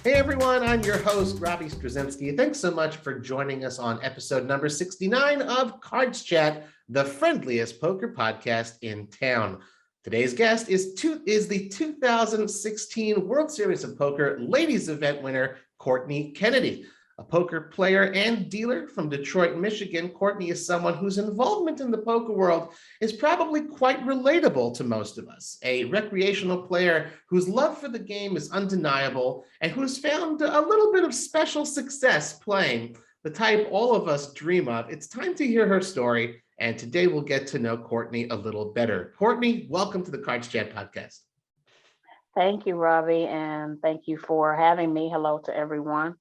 Hey everyone, I'm your host, Robbie Strazynski. Thanks so much for joining us on episode number 69 of CardsChat, the friendliest poker podcast in town. Today's guest is the 2016 World Series of Poker Ladies Event winner, Courtney Kennedy. A poker player and dealer from Detroit, Michigan, Courtney is someone whose involvement in the poker world is probably quite relatable to most of us. A recreational player whose love for the game is undeniable and who's found a little bit of special success playing, the type all of us dream of. It's time to hear her story, and today we'll get to know Courtney a little better. Courtney, welcome to the CardsChat podcast. Thank you, Robbie, and thank you for having me. Hello to everyone.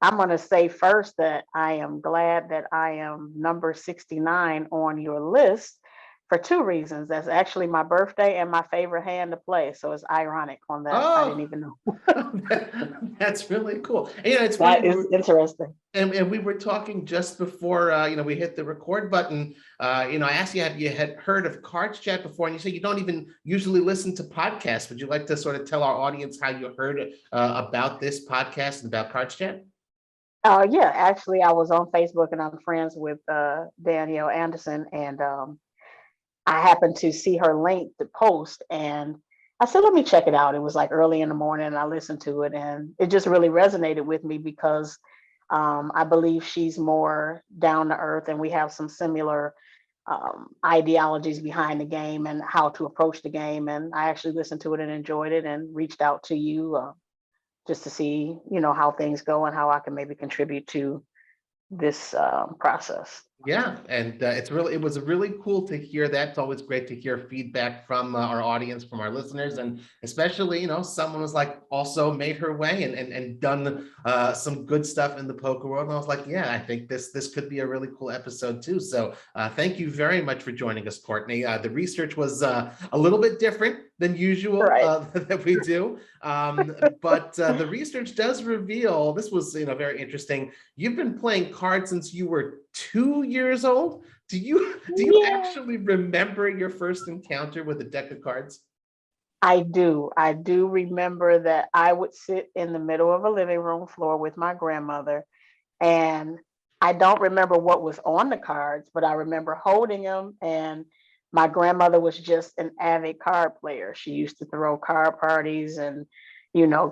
I'm going to say first that I am glad that I am number 69 on your list for two reasons. That's actually my birthday and my favorite hand to play. So it's ironic on that. I didn't even know. That's really cool. And, it's that funny, is interesting. And we were talking just before, we hit the record button. I asked you, have you had heard of CardsChat before? And you said you don't even usually listen to podcasts. Would you like to sort of tell our audience how you heard about this podcast and about CardsChat? Yeah, actually, I was on Facebook and I'm friends with Danielle Anderson, and I happened to see her link to post, and I said, let me check it out. It was like early in the morning, and I listened to it, and it just really resonated with me because I believe she's more down to earth, and we have some similar ideologies behind the game and how to approach the game. And I actually listened to it and enjoyed it and reached out to you just to see, how things go and how I can maybe contribute to this process. Yeah, and it was really cool to hear that. It's always great to hear feedback from our audience, from our listeners, and especially, someone was like also made her way and done some good stuff in the poker world. And I was like, yeah, I think this could be a really cool episode too. So thank you very much for joining us, Courtney. The research was a little bit different than usual, right, that we do, but the research does reveal, this was very interesting. You've been playing cards since you were 2 years old. Do you actually remember your first encounter with a deck of cards? I do remember that I would sit in the middle of a living room floor with my grandmother, and I don't remember what was on the cards, but I remember holding them. And my grandmother was just an avid card player. She used to throw card parties and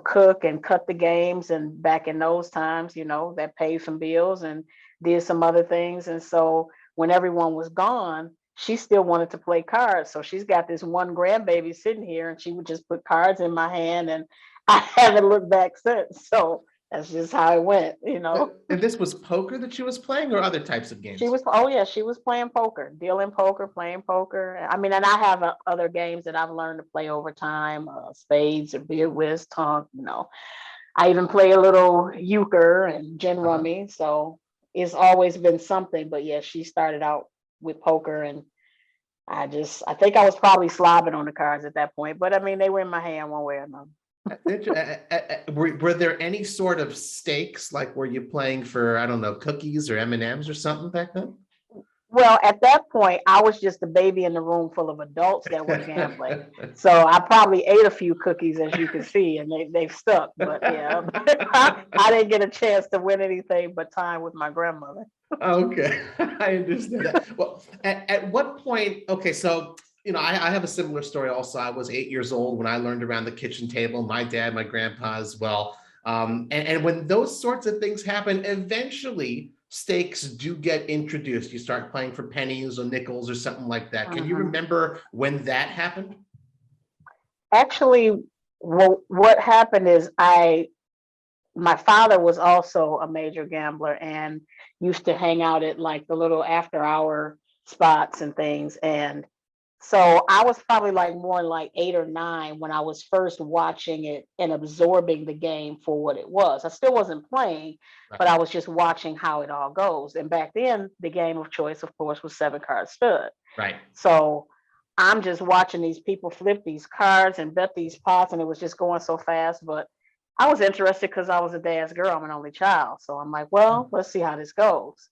cook and cut the games, and back in those times, that paid some bills and did some other things. And so when everyone was gone, she still wanted to play cards. So she's got this one grandbaby sitting here, and she would just put cards in my hand, and I haven't looked back since. So that's just how it went, And this was poker that she was playing, or other types of games? She was playing poker, dealing poker, playing poker. I mean, and I have other games that I've learned to play over time, spades or beard whist, tonk, I even play a little euchre and gin rummy. So it's always been something. But yeah, she started out with poker, and I think I was probably slobbing on the cards at that point. But I mean, they were in my hand one way or another. Were there any sort of stakes, like were you playing for, I don't know, cookies or M&Ms or something back then? Well, at that point, I was just a baby in the room full of adults that were gambling. So I probably ate a few cookies, as you can see, and they've stuck. But yeah, I didn't get a chance to win anything but time with my grandmother. Okay, I understand that. Well, at what point, okay, so I have a similar story also. I was 8 years old when I learned around the kitchen table, my dad, my grandpa as well. And when those sorts of things happen, eventually stakes do get introduced. You start playing for pennies or nickels or something like that. Can you remember when that happened? Actually, what happened is my father was also a major gambler and used to hang out at like the little after hour spots and things. And so I was probably more like 8 or 9 when I was first watching it and absorbing the game for what it was. I still wasn't playing, but I was just watching how it all goes. And back then, the game of choice, of course, was 7-card stud. Right. So I'm just watching these people flip these cards and bet these pots, and it was just going so fast. But I was interested because I was a dad's girl. I'm an only child. So I'm like, well, let's see how this goes.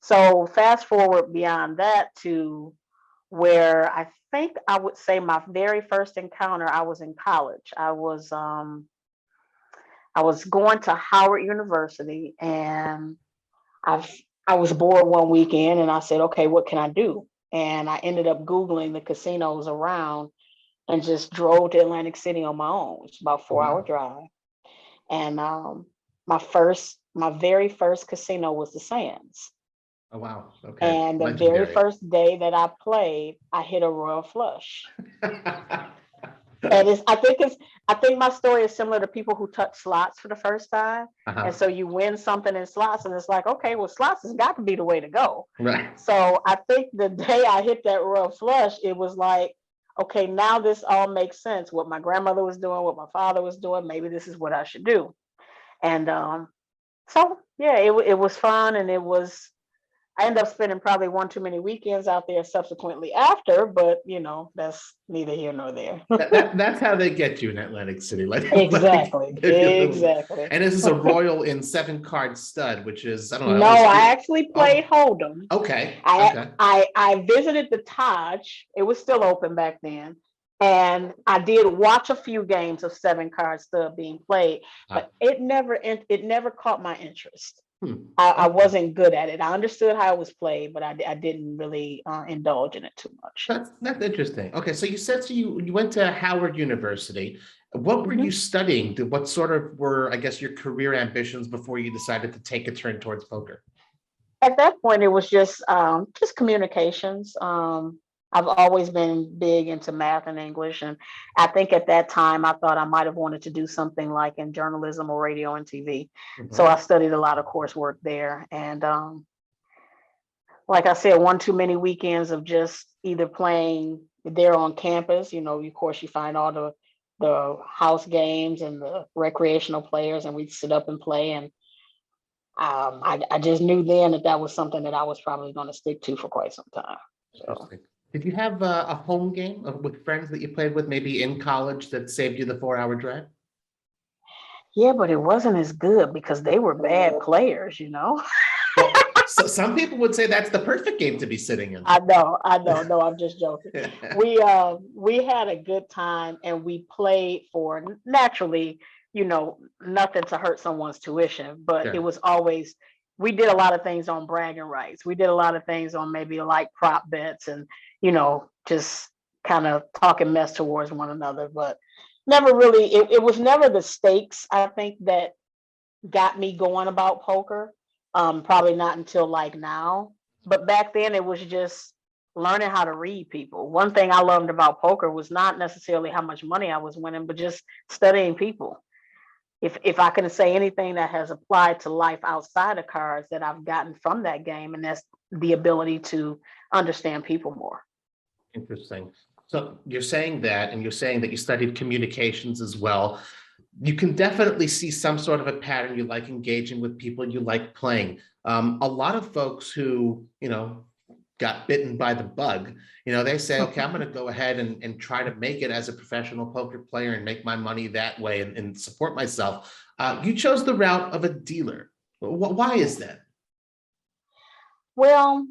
So fast forward beyond that to where I think I would say my very first encounter, I was in college. I was I was going to Howard University, and I've I was bored one weekend, and I said, okay, what can I do? And I ended up Googling the casinos around and just drove to Atlantic City on my own. It's about a Oh, 4 hour wow. drive. And my very first casino was the Sands. Oh, wow. Okay. And the very Legendary. first day that I played, I hit a royal flush. And I think my story is similar to people who touch slots for the first time. And Uh-huh. so you win something in slots, and it's like, okay, well, slots has got to be the way to go. Right. So I think the day I hit that royal flush, it was like, okay, now this all makes sense. What my grandmother was doing, what my father was doing, maybe this is what I should do. And so yeah, it was fun, and I ended up spending probably one too many weekends out there subsequently after, but that's neither here nor there. That's how they get you in Atlantic City. Like Exactly, give you a little. exactly. And this is a royal in 7 card stud, which is, I don't know, I No, always I feel. actually played Oh, Hold'em. okay. I Okay. I I visited the Taj. It was still open back then, and I did watch a few games of 7 card stud being played, Uh, but it never caught my interest. I okay. wasn't good at it. I understood how it was played, but I didn't really indulge in it too much. That's interesting. Okay, so you said you went to Howard University. What were you Mhm. studying? What sort of were, I guess, your career ambitions before you decided to take a turn towards poker? At that point, it was just communications. I've always been big into math and English, and I think at that time I thought I might have wanted to do something like in journalism or radio and TV. So Mhm. I studied a lot of coursework there, and like I said, one too many weekends of just either playing there on campus. Of course, you find all the house games and the recreational players, and we'd sit up and play. And I just knew then that was something that I was probably going to stick to for quite some time. So Interesting. Did you have a home game with friends that you played with, maybe in college, that saved you the 4 hour drive? yeah, but it wasn't as good because they were bad players. Well, so some people would say that's the perfect game to be sitting in. I know. No, I'm just joking. We had a good time, and we played for naturally, nothing to hurt someone's tuition, but it Sure. was always we did a lot of things on bragging rights. We did a lot of things on maybe like prop bets and just kind of talking mess towards one another, but never really it was never the stakes, I think, that got me going about poker. Probably not until like now. But back then it was just learning how to read people. One thing I loved about poker was not necessarily how much money I was winning, but just studying people. If I can say anything that has applied to life outside of cards that I've gotten from that game, and that's the ability to understand people more. Interesting. So you're saying that, and you're saying that you studied communications as well. You can definitely see some sort of a pattern. You like engaging with people, you like playing. A lot of folks who, got bitten by the bug, they say, okay, I'm going to go ahead and try to make it as a professional poker player and make my money that way and support myself. You chose the route of a dealer. Why is that? Well,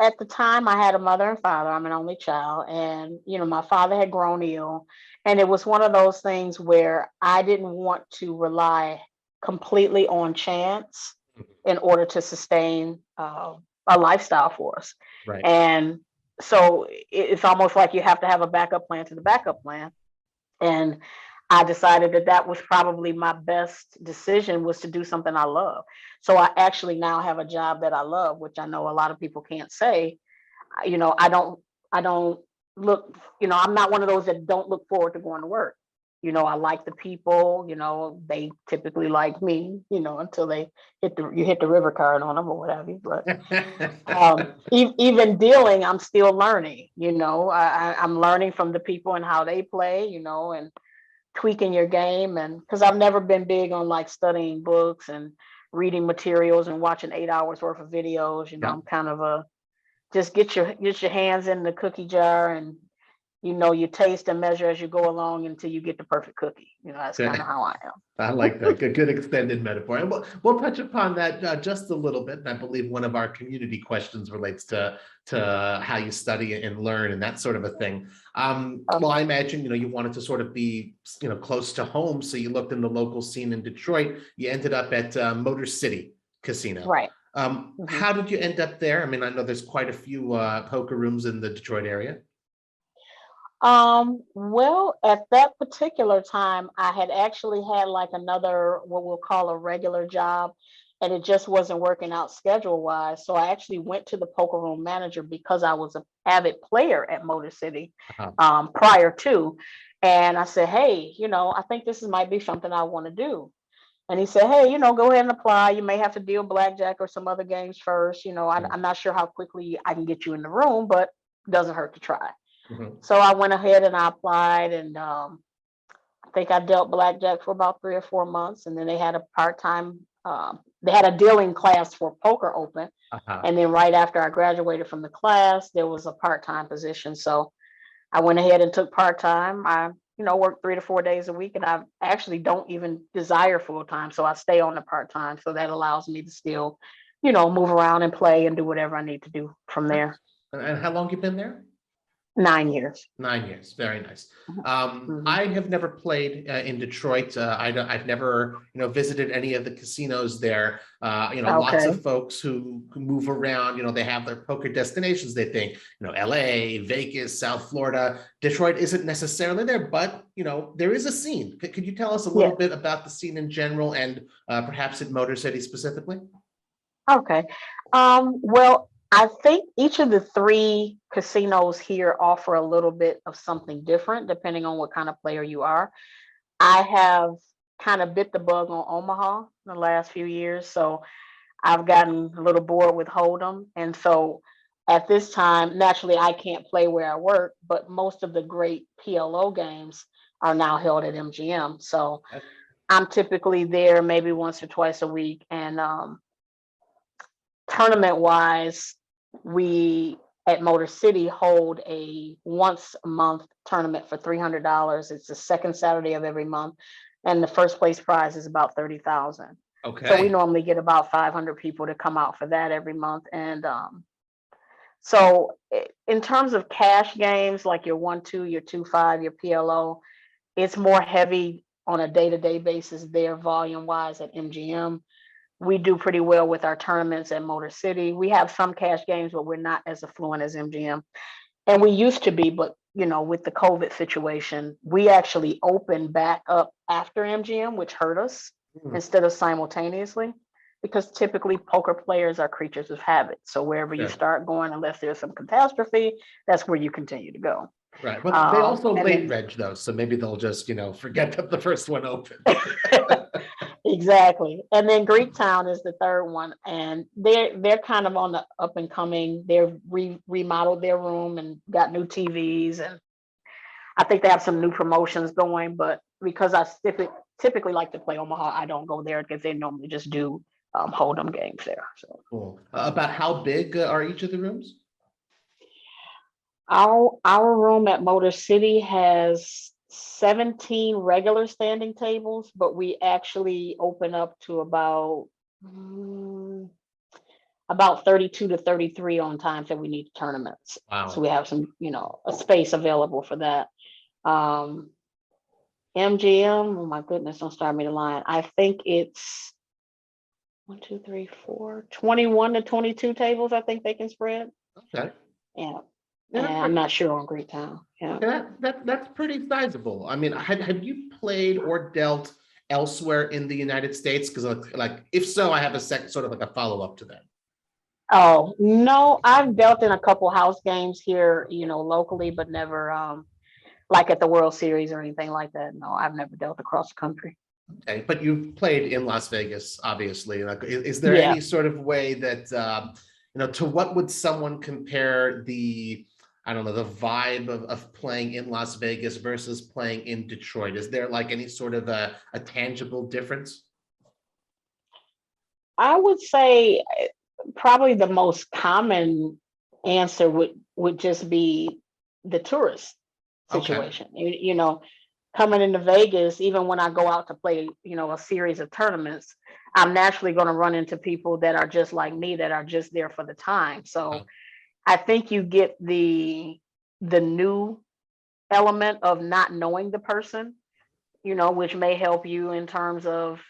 at the time, I had a mother and father. I'm an only child, and my father had grown ill, and it was one of those things where I didn't want to rely completely on chance in order to sustain a lifestyle for us. Right. And so it's almost like you have to have a backup plan to the backup plan. And I decided that was probably my best decision, was to do something I love. So I actually now have a job that I love, which I know a lot of people can't say. I don't look, I'm not one of those that don't look forward to going to work. I like the people, they typically like me, until they hit the river card on them or what have you. But even dealing, I'm still learning. I'm learning from the people and how they play, and tweaking your game. And because I've never been big on like studying books and reading materials and watching 8 hours worth of videos. Yeah. I'm kind of a just get your hands in the cookie jar and you taste and measure as you go along until you get the perfect cookie. That's kind of how I am. I like that. Good extended metaphor. And we'll touch upon that just a little bit. And I believe one of our community questions relates to how you study and learn and that sort of a thing. Well, I imagine, you wanted to sort of be, close to home. So you looked in the local scene in Detroit. You ended up at Motor City Casino. Right. How did you end up there? I mean, I know there's quite a few poker rooms in the Detroit area. Well, at that particular time, I had actually had like another, what we'll call a regular job, and it just wasn't working out schedule wise. So I actually went to the poker room manager because I was an avid player at Motor City prior to. And I said, hey, I think this might be something I want to do. And he said, hey, go ahead and apply. You may have to deal blackjack or some other games first. I'm not sure how quickly I can get you in the room, but it doesn't hurt to try. So I went ahead and I applied, and I think I dealt blackjack for about 3 or 4 months, and then they had a part-time, they had a dealing class for poker open, and then right after I graduated from the class, there was a part-time position. So I went ahead and took part-time. I worked 3 to 4 days a week, and I actually don't even desire full-time, so I stay on the part-time. So that allows me to still, move around and play and do whatever I need to do from there. And how long you been there? 9 years. 9 years. Very nice. I have never played in Detroit. I've never, visited any of the casinos there. Lots of folks who move around, they have their poker destinations. They think, LA, Vegas, South Florida. Detroit isn't necessarily there, but, there is a scene. Could you tell us a little bit about the scene in general and perhaps at Motor City specifically? Okay. Well, I think each of the 3 casinos here offer a little bit of something different depending on what kind of player you are. I have kind of bit the bug on Omaha in the last few years, so I've gotten a little bored with Hold'em. And so at this time, naturally, I can't play where I work, but most of the great PLO games are now held at MGM. So I'm typically there maybe once or twice a week. And tournament wise, we at Motor City hold a once a month tournament for $300. It's the second Saturday of every month, and the first place prize is about $30,000. Okay. So we normally get about 500 people to come out for that every month. And so in terms of cash games like your 1-2, your 2-5, your PLO, it's more heavy on a day-to-day basis there, volume wise, at MGM. We do pretty well with our tournaments at Motor City. We have some cash games, but we're not as affluent as MGM. And we used to be, but with the COVID situation, we actually opened back up after MGM, which hurt us instead of simultaneously, because typically poker players are creatures of habit. So wherever you start going, unless there's some catastrophe, that's where you continue to go. Right. But they also late reg though, so maybe they'll just, forget that the first one opened. Exactly. And then Greektown is the third one, and they're kind of on the up and coming. They've remodeled their room and got new TVs, and I think they have some new promotions going. But because I typically like to play Omaha, I don't go there because they normally just do Hold'em games there. So cool. About how big are each of the rooms? Our room at Motor City has 17 regular standing tables, but we actually open up to about 32 to 33 on times that we need tournaments. Wow. So we have some, a space available for that. MGM, oh my goodness, don't start me to line. I think it's 1, 2, 3, 4, 21 to 22 tables. I think they can spread. Okay. Yeah. And I'm not sure on Greektown. Yeah. That's pretty sizable. I mean, have you played or dealt elsewhere in the United States? Because like if so, I have a second sort of like a follow-up to that. Oh, no, I've dealt in a couple house games here, locally, but never like at the World Series or anything like that. No, I've never dealt across the country. Okay, but you've played in Las Vegas, obviously. Like, is there any sort of way that to what would someone compare the vibe of playing in Las Vegas versus playing in Detroit? Is there like any sort of a tangible difference? I would say probably the most common answer would just be the tourists. Okay. situation. You know, coming into Vegas, even when I go out to play, you know, a series of tournaments, I'm naturally going to run into people that are just like me, that are just there for the time. So I think you get the new element of not knowing the person, you know, which may help you in terms of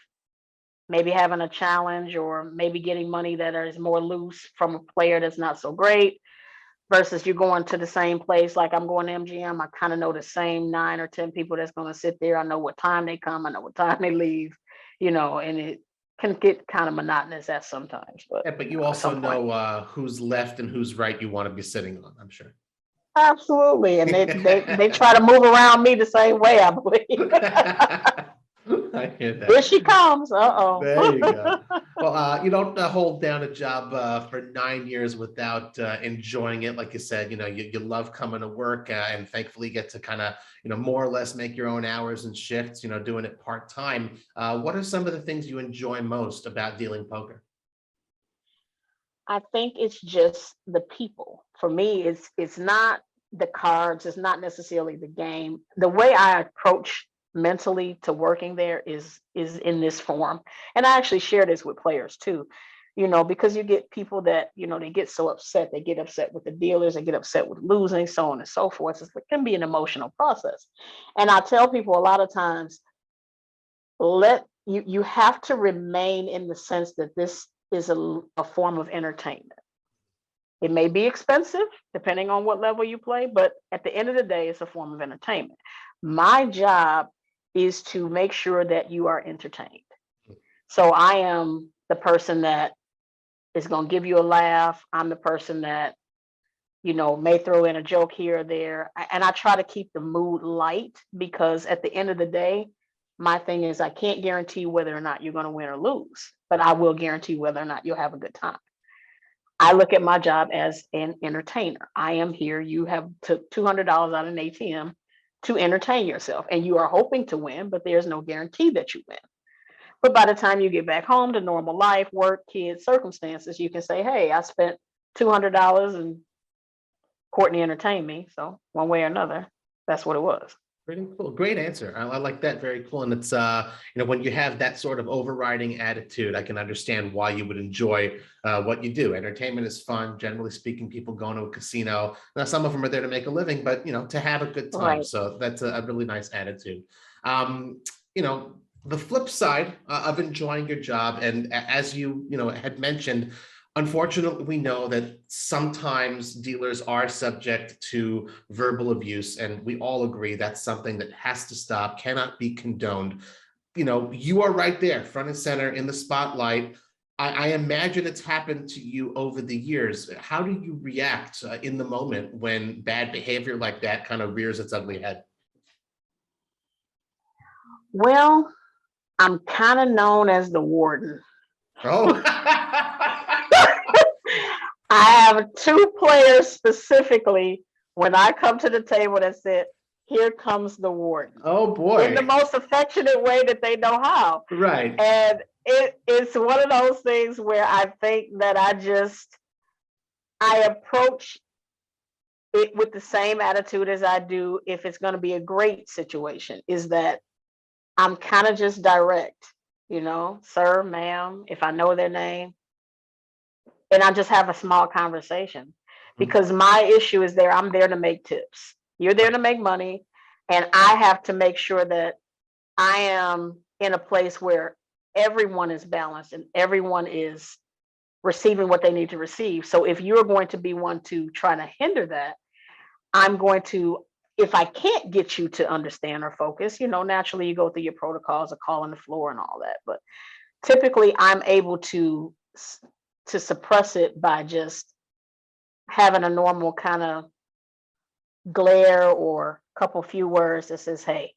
maybe having a challenge or maybe getting money that is more loose from a player that's not so great versus you going to the same place. Like I'm going to MGM, I kind of know the same 9 or 10 people that's going to sit there. I know what time they come, I know what time they leave, you know, and it can get kind of monotonous at sometimes, but Yeah, but you you know, at also some point. know who's left and who's right you want to be sitting on, I'm sure. Absolutely. And they try to move around me the same way, I believe. I hear Here that. she comes. There you go. Uh-oh. Well, you don't hold down a job for 9 years without enjoying it. Like you said, you love coming to work and thankfully get to kind of, more or less make your own hours and shifts, doing it part-time. What are some of the things you enjoy most about dealing poker? I think it's just the people. For me, it's not the cards, it's not necessarily the game. The way I approach mentally to working there is in this form. And I actually share this with players too. You know, because you get people that, you know, they get so upset, they get upset with the dealers, they get upset with losing, so on and so forth. It can be an emotional process. And I tell people a lot of times, you have to remain in the sense that this is a form of entertainment. It may be expensive depending on what level you play, but at the end of the day, it's a form of entertainment. My job is to make sure that you are entertained. So I am the person that is going to give you a laugh. I'm the person that, you know, may throw in a joke here or there. And I try to keep the mood light because at the end of the day, my thing is I can't guarantee whether or not you're going to win or lose, but I will guarantee whether or not you'll have a good time. I look at my job as an entertainer. I am here. You have took $200 out of an ATM to entertain yourself, and you are hoping to win, but there's no guarantee that you win. But by the time you get back home to normal life, work, kids, circumstances, you can say, "Hey, I spent $200 and Courtney entertained me." So one way or another, that's what it was. Pretty cool. Great answer. I like that. Very cool. And it's, when you have that sort of overriding attitude, I can understand why you would enjoy what you do. Entertainment is fun. Generally speaking, people going to a casino. Now, some of them are there to make a living, but, to have a good time. Right. So that's a really nice attitude. Um, you know, the flip side of enjoying your job, and as you, had mentioned, unfortunately, we know that sometimes dealers are subject to verbal abuse, and we all agree that's something that has to stop, cannot be condoned. You are right there, front and center in the spotlight. I imagine it's happened to you over the years. How do you react in the moment when bad behavior like that kind of rears its ugly head? Well, I'm kind of known as the warden. Oh, I have two players specifically when I come to the table that said, "Here comes the warden," oh in the boy. most affectionate way that they know how. Right. And it's one of those things where I think that I approach it with the same attitude as I do if it's going to be a great situation, is that I'm kind of just direct, you know, "Sir, ma'am," if I know their name, and I just have a small conversation Mhm. because my issue is there. I'm there to make tips. You're there Right. to make money. And I have to make sure that I am in a place where everyone is balanced and everyone is receiving what they need to receive. So if you're going to be one to try to hinder that, I'm going to, if I can't get you to understand or focus, you know, naturally you go through your protocols of calling the floor and all that. But typically I'm able to suppress it by just having a normal kind of glare or couple few words that says, "Hey,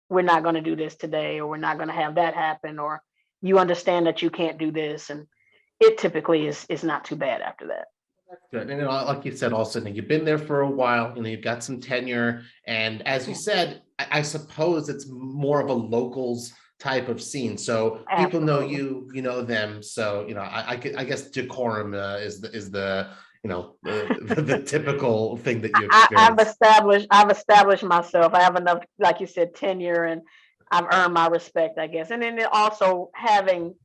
we're not going to do this today," or "We're not going to have that happen," or "You understand that you can't do this." And it typically is not too bad after that. Good. And like you said, also, you've been there for a while, you've got some tenure. And as you Yeah, said, I suppose it's more of a locals type of scene. So people know absolutely. you, you know them. So, I guess decorum is the the typical thing that you I've experience. established myself. I have enough, like you said, tenure, and I've earned my respect, I guess. And then also having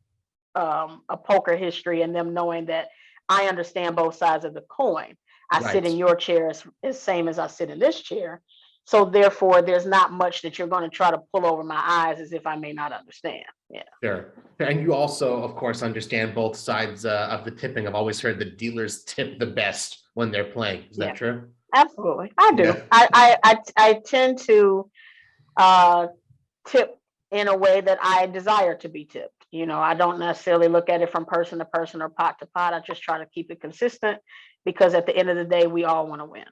a poker history and them knowing that I understand both sides of the coin. I sit Right. in your chair as same as I sit in this chair. So therefore, there's not much that you're going to try to pull over my eyes as if I may not understand. Yeah. Sure. And you also, of course, understand both sides of the tipping. I've always heard the dealers tip the best when they're playing. Is that Yeah. true? Absolutely. I do. Yeah. I tend to uh, tip in a way that I desire to be tipped. I don't necessarily look at it from person to person or pot to pot. I just try to keep it consistent because at the end of the day, we all want to win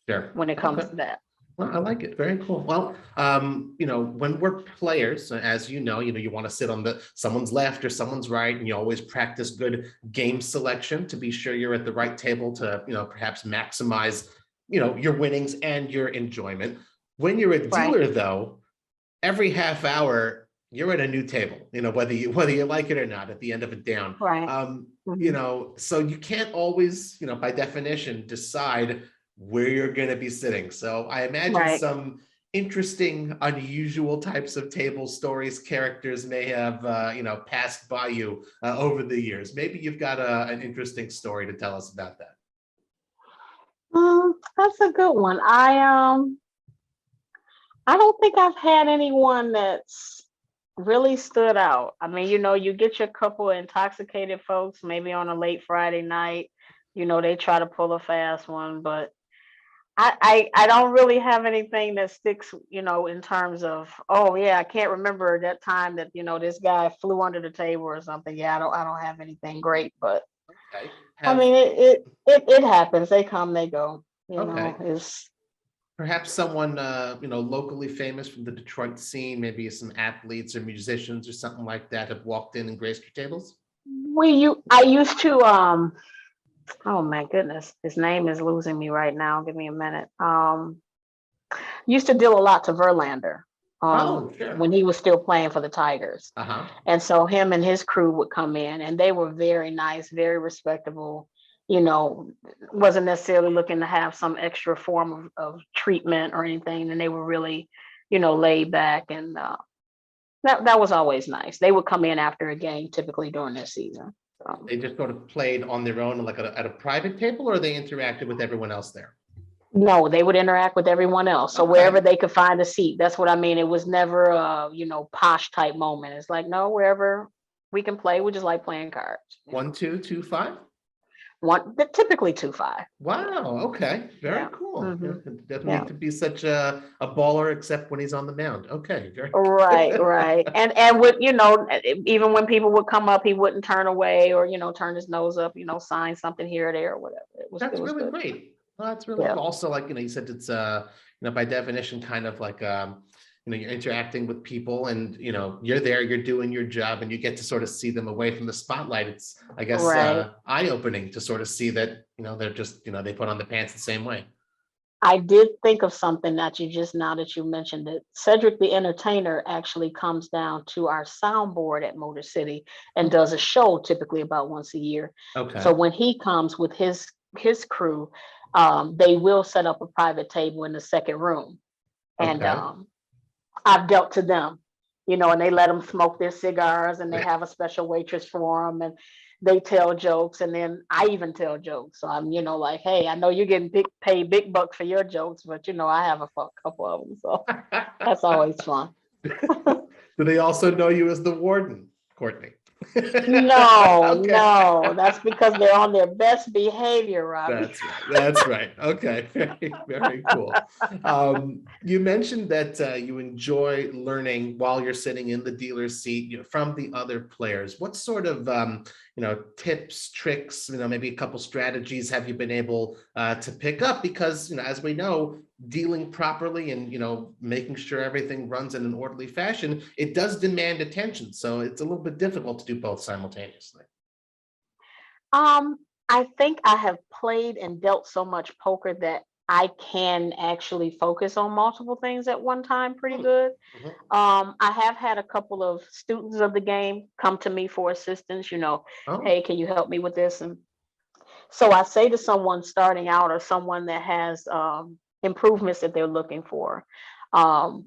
Sure. when it comes Okay. to that. Well, I like it. Very cool. Well, when we're players, as you want to sit on someone's left or someone's right, and you always practice good game selection to be sure you're at the right table to, perhaps maximize, your winnings and your enjoyment. When you're a Right. dealer, though, every half hour you're at a new table, whether you like it or not at the end of a down. Right. So you can't always, by definition, decide where you're going to be sitting. So I imagine Right. some interesting, unusual types of table stories characters may have, passed by you over the years. Maybe you've got an interesting story to tell us about that. That's a good one. I don't think I've had anyone that's really stood out. I mean, you get your couple of intoxicated folks, maybe on a late Friday night, they try to pull a fast one, but I don't really have anything that sticks, in terms of, oh yeah, I can't remember that time that, this guy flew under the table or something. Yeah, I don't have anything great, but Okay. I mean, it happens. They come, they go, Okay. it's. Perhaps someone, locally famous from the Detroit scene, maybe some athletes or musicians or something like that have walked in and graced your tables? I used to, oh my goodness, his name is losing me right now. Give me a minute. Used to deal a lot to Verlander, Oh, sure. when he was still playing for the Tigers. Uh-huh. And so him and his crew would come in and they were very nice, very respectable, wasn't necessarily looking to have some extra form of treatment or anything. And they were really, laid back, and that was always nice. They would come in after a game, typically during their season. So. They just sort of played on their own, like at a private table, or they interacted with everyone else there? No, they would interact with everyone else. So Okay. wherever they could find a seat, that's what I mean. It was never a, posh type moment. It's like, no, wherever we can play, we just like playing cards. 1, 2, 2, 5. Typically 2-5. Wow. Okay. Very cool. Mm-hmm. Doesn't need to be such a baller, except when he's on the mound. Okay. Very Right. And with, even when people would come up, he wouldn't turn away or, turn his nose up, sign something here or there or whatever. That's it was really good. great. Well, that's really cool. Also, like, you said it's, by definition, kind of like, you're interacting with people and, you're there, you're doing your job and you get to sort of see them away from the spotlight. It's, I guess, Right. eye-opening to sort of see that, they're just, they put on the pants the same way. I did think of something that now that you mentioned it. Cedric the Entertainer actually comes down to our soundboard at Motor City and does a show typically about once a year. Okay. So when he comes with his crew, they will set up a private table in the second room. And I've dealt to them, and they let them smoke their cigars and they have a special waitress for them and they tell jokes. And then I even tell jokes. So I'm, like, hey, I know you're getting paid big bucks for your jokes, but I have a couple of them. So that's always fun. Do they also know you as the warden, Courtney? No, no, that's because they're on their best behavior, Robbie. That's right. Okay, very, very cool. You mentioned that you enjoy learning while you're sitting in the dealer's seat, from the other players. What sort of tips, tricks, maybe a couple strategies have you been able to pick up? Because as we know, dealing properly and making sure everything runs in an orderly fashion, it does demand attention. So it's a little bit difficult to do both simultaneously. I think I have played and dealt so much poker that I can actually focus on multiple things at one time pretty good. I have had a couple of students of the game come to me for assistance, hey, can you help me with this? And So I say to someone starting out or someone that has improvements that they're looking for, um,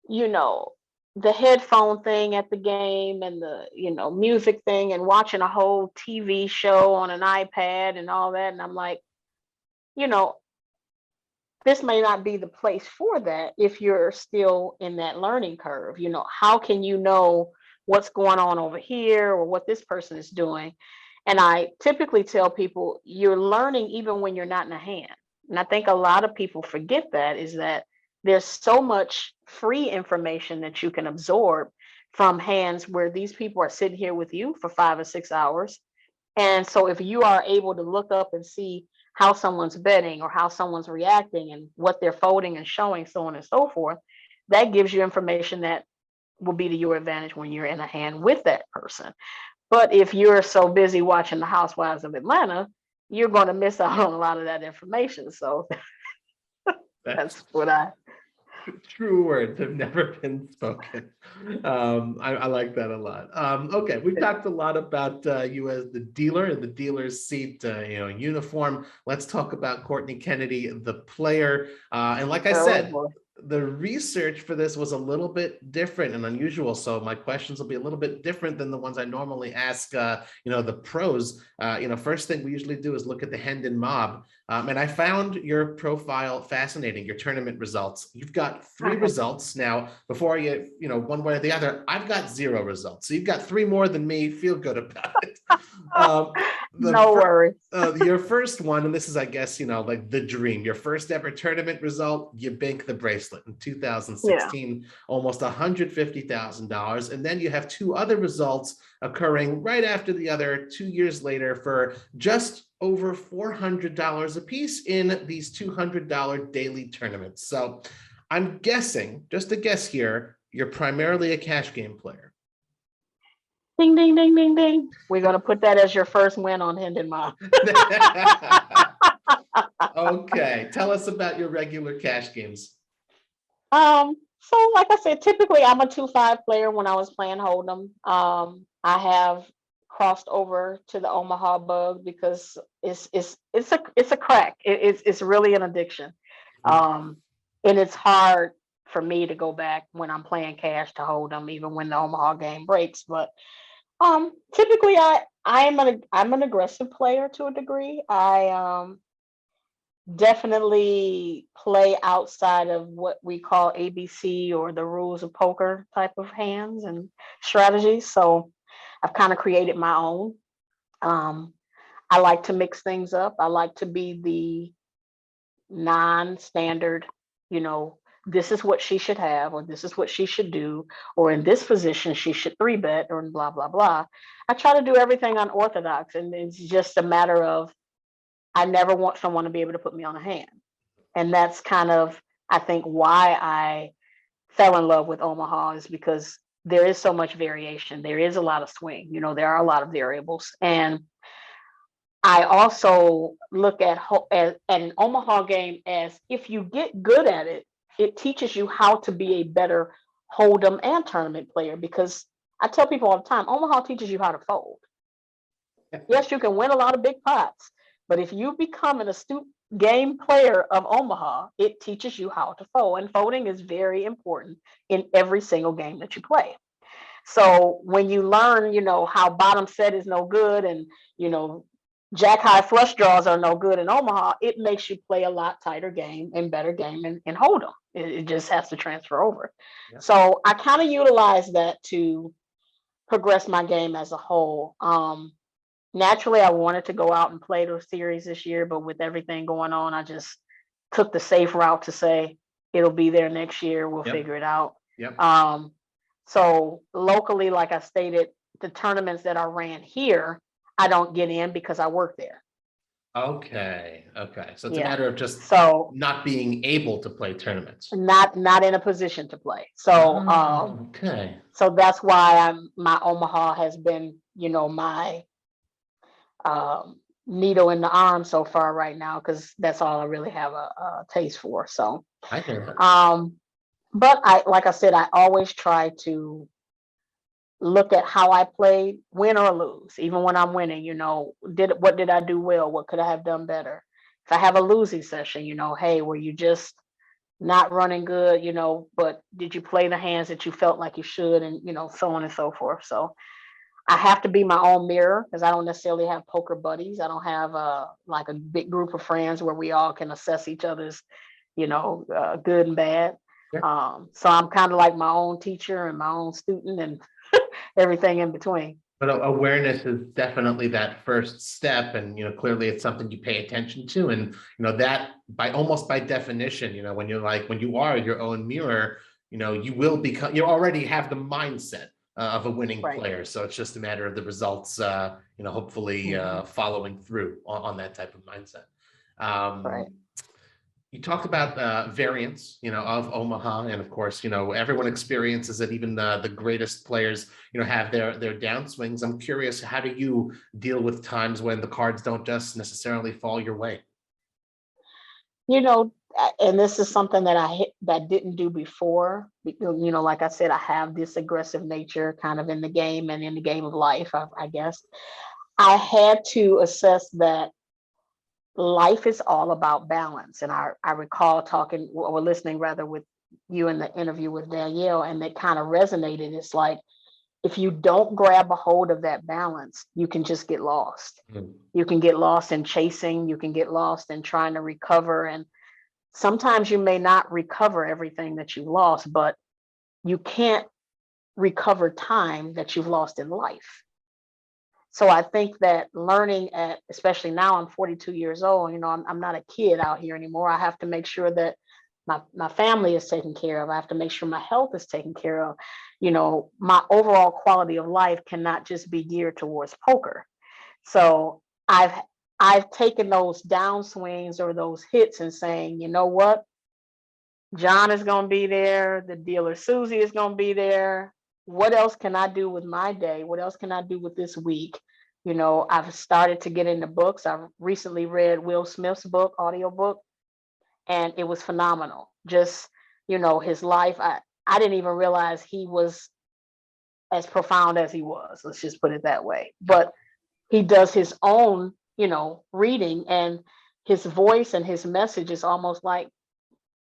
you know, the headphone thing at the game and the, music thing and watching a whole TV show on an iPad and all that. And I'm like, you know, this may not be the place for that if you're still in that learning curve. How can you know what's going on over here or what this person is doing? And I typically tell people you're learning even when you're not in a hand. And I think a lot of people forget that is that there's so much free information that you can absorb from hands where these people are sitting here with you for 5 or 6 hours. And so if you are able to look up and see how someone's betting or how someone's reacting and what they're folding and showing, so on and so forth, that gives you information that will be to your advantage when you're in a hand with that person. But if you're so busy watching the Housewives of Atlanta, you're going to miss out on a lot of that information. So that's what I. True words have never been spoken. I like that a lot. Okay, we've talked a lot about you as the dealer and the dealer's seat, uniform. Let's talk about Courtney Kennedy, the player. And like I said, the research for this was a little bit different and unusual. So my questions will be a little bit different than the ones I normally ask, the pros. First thing we usually do is look at the Hendon mob. And I found your profile fascinating, your tournament results. You've got 3 results. Now, before you, one way or the other, I've got 0 results. So you've got 3 more than me. Feel good about it. No worries. Your first one, and this is, I guess, like the dream, your first ever tournament result, you bank the bracelet in 2016, almost $150,000. And then you have 2 other results occurring right after the other 2 years later for just over $400 a piece in these $200 daily tournaments. So I'm guessing, just a guess here, you're primarily a cash game player. Ding, ding, ding, ding, ding. We're going to put that as your first win on Hendon Mob. Okay. Tell us about your regular cash games. So like I said, typically I'm a 2-5 player when I was playing Hold'em. I have crossed over to the Omaha bug because it's a crack. It's really an addiction. And it's hard for me to go back when I'm playing cash to Hold'em, even when the Omaha game breaks. But typically I'm an aggressive player to a degree. I definitely play outside of what we call ABC or the rules of poker type of hands and strategies. So I've kind of created my own. I like to mix things up. I like to be the non-standard, this is what she should have, or this is what she should do, or in this position, she should 3-bet, or blah, blah, blah. I try to do everything unorthodox. And it's just a matter of, I never want someone to be able to put me on a hand. And that's kind of, I think, why I fell in love with Omaha, is because there is so much variation. There is a lot of swing. There are a lot of variables. And I also look at an Omaha game as, if you get good at it, it teaches you how to be a better Hold'em and tournament player. Because I tell people all the time, Omaha teaches you how to fold. Yes, you can win a lot of big pots, but if you become an astute game player of Omaha, it teaches you how to fold. And folding is very important in every single game that you play. So when you learn, how bottom set is no good, and, jack high flush draws are no good in Omaha, it makes you play a lot tighter game and better game and Hold'em. It just has to transfer over. Yeah. So I kind of utilize that to progress my game as a whole. Naturally, I wanted to go out and play those series this year, but with everything going on, I just took the safe route to say it'll be there next year. We'll figure it out. Yep. So locally, like I stated, the tournaments that I ran here, I don't get in because I work there. Okay. So it's a matter of just not being able to play tournaments. Not in a position to play. So okay. So that's why my Omaha has been, my needle in the arm so far right now, because that's all I really have a taste for. So I hear that. But like I said, I always try to look at how I played, win or lose, even when I'm winning, what did I do well? What could I have done better? If I have a losing session, hey, were you just not running good, but did you play the hands that you felt like you should? And, so on and so forth. So I have to be my own mirror because I don't necessarily have poker buddies. I don't have like a big group of friends where we all can assess each other's, good and bad. Yeah. So I'm kind of like my own teacher and my own student and everything in between. But awareness is definitely that first step, and clearly it's something you pay attention to, and that by definition, when you are your own mirror, you will become, you already have the mindset of a winning Right. player. So it's just a matter of the results, hopefully following through on that type of mindset. Right. You talked about variance, of Omaha, and of course, everyone experiences it. Even the greatest players, have their downswings. I'm curious, how do you deal with times when the cards don't just necessarily fall your way? And this is something that that didn't do before. Because, like I said, I have this aggressive nature kind of in the game and in the game of life, I guess. I had to assess that life is all about balance. And I recall talking or listening rather with you in the interview with Danielle, and that kind of resonated. It's like, if you don't grab a hold of that balance, you can just get lost. Mm. You can get lost in chasing, you can get lost in trying to recover. And sometimes you may not recover everything that you lost, but you can't recover time that you've lost in life. So I think that learning especially now I'm 42 years old, I'm not a kid out here anymore. I have to make sure that my family is taken care of. I have to make sure my health is taken care of. My overall quality of life cannot just be geared towards poker. So I've taken those downswings or those hits and saying, you know what? John is going to be there. The dealer Susie is going to be there. What else can I do with my day? What else can I do with this week? I've started to get into books. I've recently read Will Smith's book, audiobook, and it was phenomenal. Just, his life. I didn't even realize he was as profound as he was. Let's just put it that way. But he does his own, reading, and his voice and his message is almost like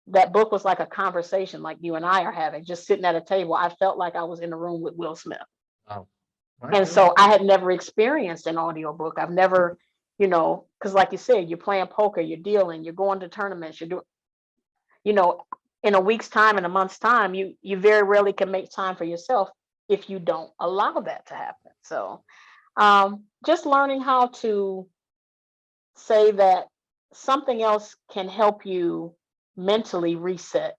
that book was like a conversation like you and I are having, just sitting at a table. I felt like I was in a room with Will Smith. Wow. And so I had never experienced an audiobook. I've never, because like you said, you're playing poker, you're dealing, you're going to tournaments, you're doing, in a week's time, in a month's time, you very rarely can make time for yourself if you don't allow that to happen. So just learning how to say that something else can help you mentally reset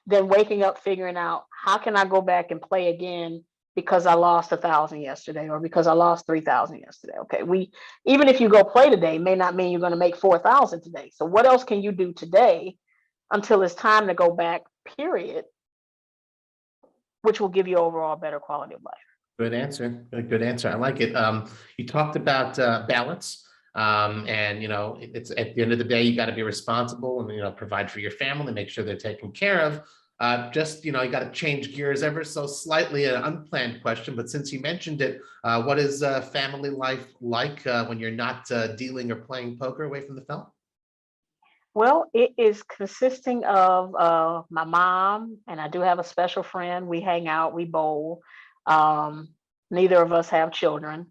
than waking up figuring out, how can I go back and play again because I lost 1,000 yesterday or because I lost 3,000 yesterday. Okay, even if you go play today, may not mean you're going to make 4,000 today. So what else can you do today until it's time to go back, period, which will give you overall better quality of life. Good answer. Good answer. I like it. You talked about balance. And it's at the end of the day, you got to be responsible and provide for your family, make sure they're taken care of. You got to change gears ever so slightly, an unplanned question, but since you mentioned it, what is family life like when you're not dealing or playing poker away from the phone? Well, it is consisting of my mom, and I do have a special friend. We hang out, we bowl. Neither of us have children.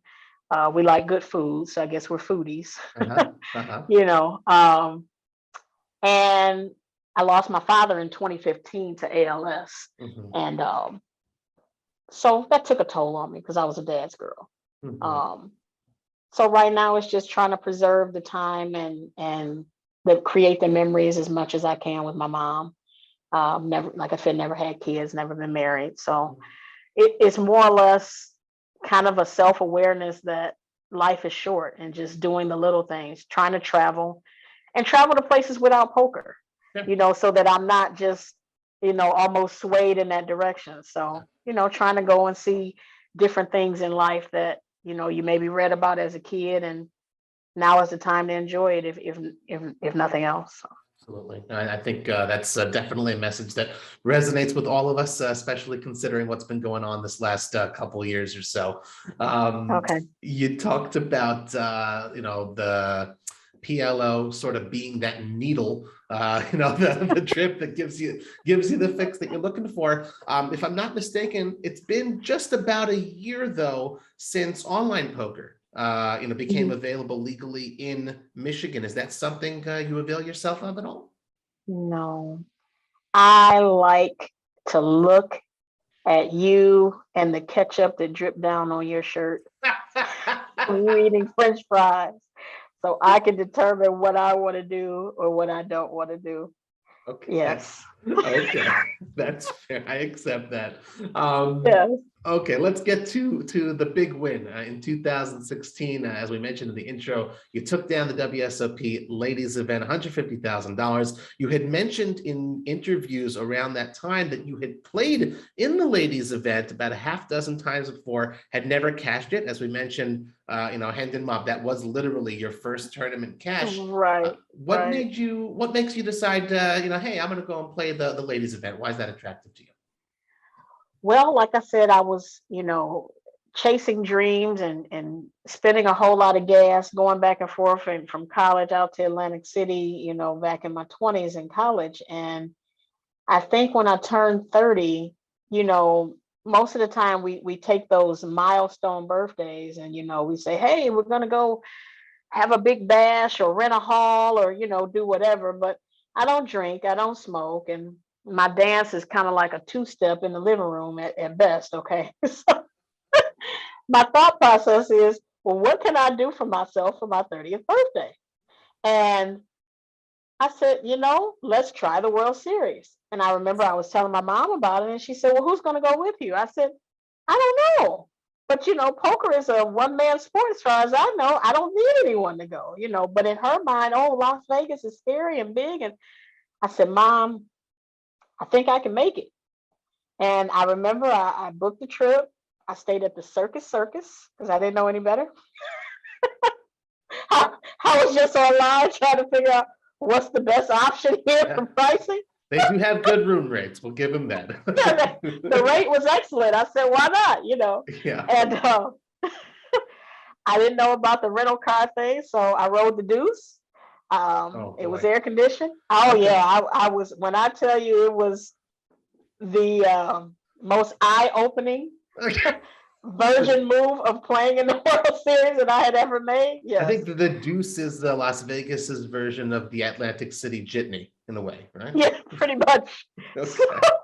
We like good food, so I guess we're foodies. Uh-huh. Uh-huh. And I lost my father in 2015 to ALS. Mm-hmm. And so that took a toll on me because I was a dad's girl. Mm-hmm. So right now it's just trying to preserve the time and create the memories as much as I can with my mom. Never, like I said, never had kids, never been married. So it's more or less kind of a self-awareness that life is short and just doing the little things, trying to travel to places without poker, Yeah. so that I'm not just, almost swayed in that direction. So, trying to go and see different things in life that, you maybe read about as a kid, and now is the time to enjoy it if nothing else. Absolutely. I think that's definitely a message that resonates with all of us, especially considering what's been going on this last couple of years or so. Okay. You talked about, the PLO sort of being that needle, the drip that gives you the fix that you're looking for. If I'm not mistaken, it's been just about a year though since online poker became Mhm. available legally in Michigan. Is that something you avail yourself of at all? No, I like to look at you and the ketchup that dripped down on your shirt from you eating French fries, so I can determine what I want to do or what I don't want to do. Okay. Yes. Okay. That's fair. I accept that. Um, Yes. okay, let's get to the big win in 2016. As we mentioned in the intro, you took down the WSOP ladies event, $150,000. You had mentioned in interviews around that time that you had played in the ladies event about a half dozen times before, had never cashed it. As we mentioned, Hendon Mob, that was literally your first tournament cash. Right. What Right. made you? What makes you decide? Hey, I'm going to go and play the ladies event. Why is that attractive to you? Well, like I said, I was, chasing dreams and spending a whole lot of gas going back and forth and from college out to Atlantic City, back in my 20s in college. And I think when I turned 30, you know, most of the time we take those milestone birthdays and we say, hey, we're gonna go have a big bash or rent a hall or do whatever. But I don't drink, I don't smoke, and my dance is kind of like a two-step in the living room at best. Okay. So my thought process is, well, what can I do for myself for my 30th birthday? And I said, let's try the World Series. And I remember I was telling my mom about it, and she said, well, who's going to go with you? I said, I don't know. But, poker is a one-man sport as far as I know. I don't need anyone to go, But in her mind, oh, Las Vegas is scary and big. And I said, Mom, I think I can make it. And I remember I booked the trip. I stayed at the Circus because I didn't know any better. I was just online trying to figure out what's the best option here Yeah, for pricing. they do have good room rates. We'll give them that. The rate was excellent. I said, why not? Yeah. And I didn't know about the rental car thing, so I rode the Deuce. Oh It was boy. air conditioned. Oh Okay. yeah, I was. When I tell you, it was the most eye-opening version move of playing in the World Series that I had ever made. I Yes. think the Deuce is the Las Vegas's version of the Atlantic City Jitney in a way, right? Yeah, pretty much. So Okay.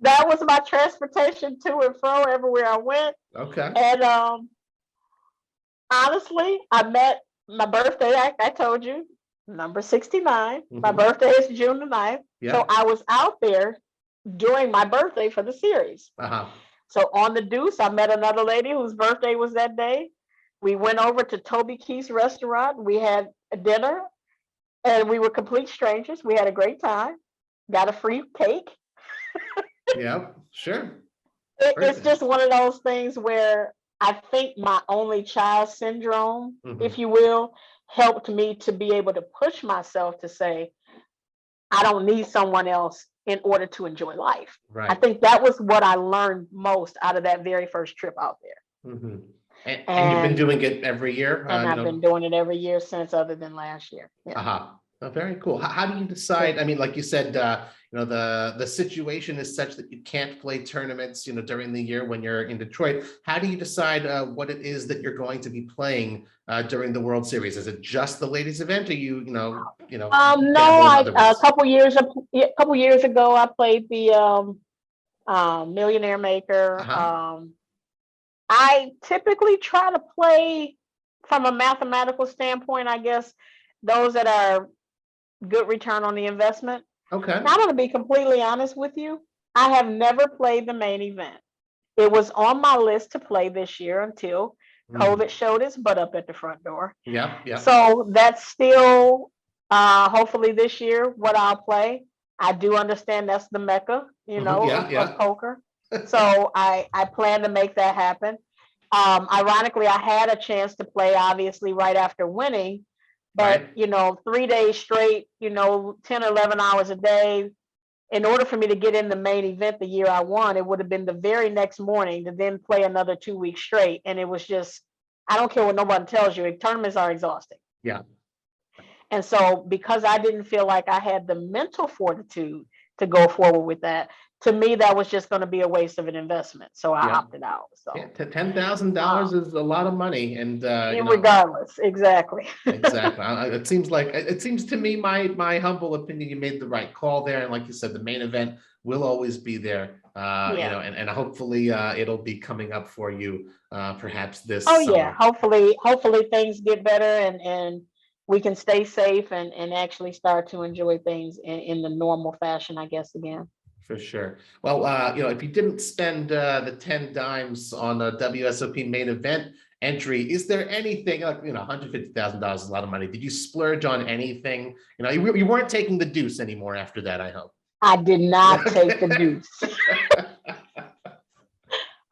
that was my transportation to and fro everywhere I went. Okay. And honestly, I met my birthday. I told you, number 69. My Mhm. birthday is June the 9th. So Yeah. I was out there during my birthday for the series. Uh-huh. So on the Deuce, I met another lady whose birthday was that day. We went over to Toby Keith's restaurant. We had a dinner and we were complete strangers. We had a great time. Got a free cake. Yeah. Sure. It's Birthday. just one of those things where I think my only child syndrome, if Mhm. you will, helped me to be able to push myself to say, I don't need someone else in order to enjoy life. I Right. think that was what I learned most out of that very first trip out there. Mhm. And you've been And doing it every year, I've been doing it every year since, other than last year. Yeah. uh-huh. Oh, very cool. How do you decide? Yeah. I mean, like you said, the situation is such that you can't play tournaments, during the year when you're in Detroit. How do you decide what it is that you're going to be playing during the World Series? Is it just the ladies event, or No, dabble in other a ways? couple years ago, I played the Millionaire Maker. Uh-huh. I typically try to play from a mathematical standpoint, I guess, those that are good return on the investment. Okay. Now, I'm going to be completely honest with you. I have never played the main event. It was on my list to play this year until Mm. COVID showed its butt up at the front door. Yep. Yep. So that's still, hopefully this year, what I'll play. I do understand that's the mecca, Mhm. Yeah. of Yeah. poker. So I plan to make that happen. Ironically, I had a chance to play obviously right after winning But, right? 3 days straight, 10 or 11 hours a day. In order for me to get in the main event the year I won, it would have been the very next morning to then play another 2 weeks straight. And it was just, I don't care what nobody tells you, tournaments are exhausting. Yeah. And so because I didn't feel like I had the mental fortitude to go forward with that, to me, that was just going to be a waste of an investment. So I Yeah. opted out. Yeah. So $10,000 is a lot of money. And, regardless, exactly. exactly. It seems to me, my humble opinion, you made the right call there. And like you said, the main event will always be there. Yeah. And hopefully it'll be coming up for you perhaps Oh this yeah. summer. Hopefully things get better and we can stay safe and actually start to enjoy things in the normal fashion, I guess, again. For sure. Well, if you didn't spend the 10 dimes on a WSOP main event entry, is there anything like, $150,000 is a lot of money. Did you splurge on anything? You weren't taking the deuce anymore after that, I hope. I did not take the deuce.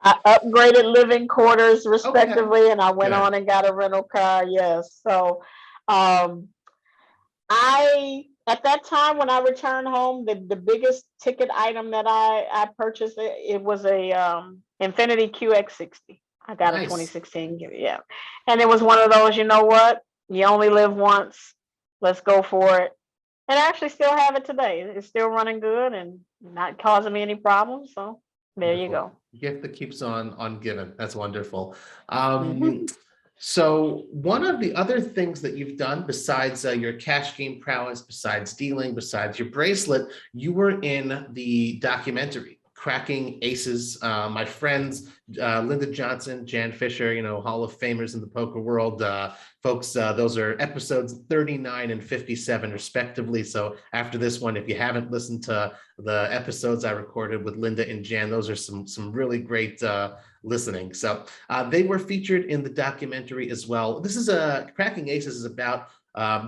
I upgraded living quarters Okay, respectively, and I went good. on and got a rental car. Yes. So um, I at that time when I returned home, the biggest ticket item that I purchased, it was a Infinity QX60. I got a Nice. 2016, yeah, and it was one of those. You know what? You only live once. Let's go for it. And I actually still have it today. It's still running good and not causing me any problems. So there you Wonderful. go. Gift that keeps on giving. That's wonderful. Mhm. So one of the other things that you've done besides your cash game prowess, besides dealing, besides your bracelet, you were in the documentary Cracking Aces. My friends, Linda Johnson, Jan Fisher, Hall of Famers in the poker world. Folks, those are episodes 39 and 57 respectively. So after this one, if you haven't listened to the episodes I recorded with Linda and Jan, those are some really great listening. So they were featured in the documentary as well. This is Cracking Aces is about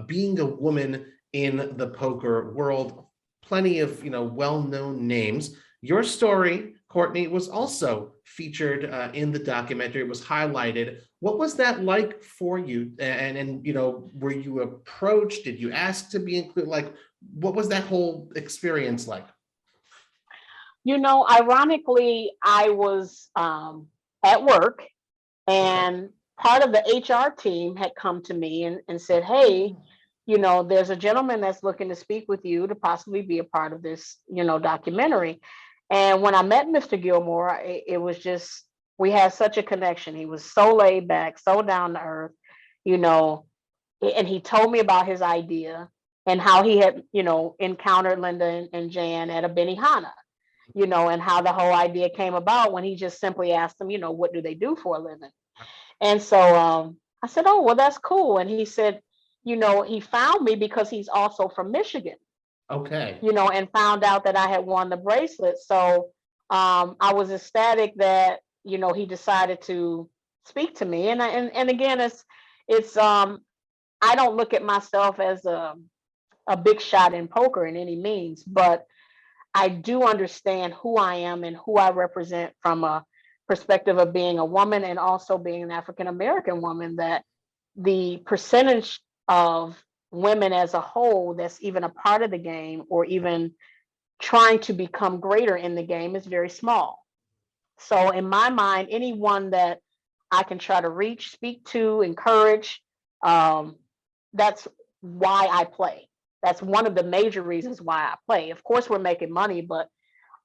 being a woman in the poker world. Plenty of well-known names. Your story, Courtney, was also featured in the documentary. It was highlighted. What was that like for you? And were you approached? Did you ask to be included? Like, what was that whole experience like? Ironically, I was at work Okay. and part of the HR team had come to me and said, hey, there's a gentleman that's looking to speak with you to possibly be a part of this, documentary. And when I met Mr. Gilmore, it was just, we had such a connection. He was so laid back, so down to earth, you know, and he told me about his idea and how he had, encountered Linda and Jan at a Benihana, and how the whole idea came about when he just simply asked them, what do they do for a living? And so I said, oh, well, that's cool. And he said, he found me because he's also from Michigan, Okay. and found out that I had won the bracelet. So I was ecstatic that, he decided to speak to me. And again, it's I don't look at myself as a big shot in poker in any means, but I do understand who I am and who I represent from a perspective of being a woman and also being an African American woman, that the percentage of women as a whole that's even a part of the game or even trying to become greater in the game is very small. So in my mind, anyone that I can try to reach, speak to, encourage, um, that's why I play. That's one of the major reasons why I play. Of course, we're making money, but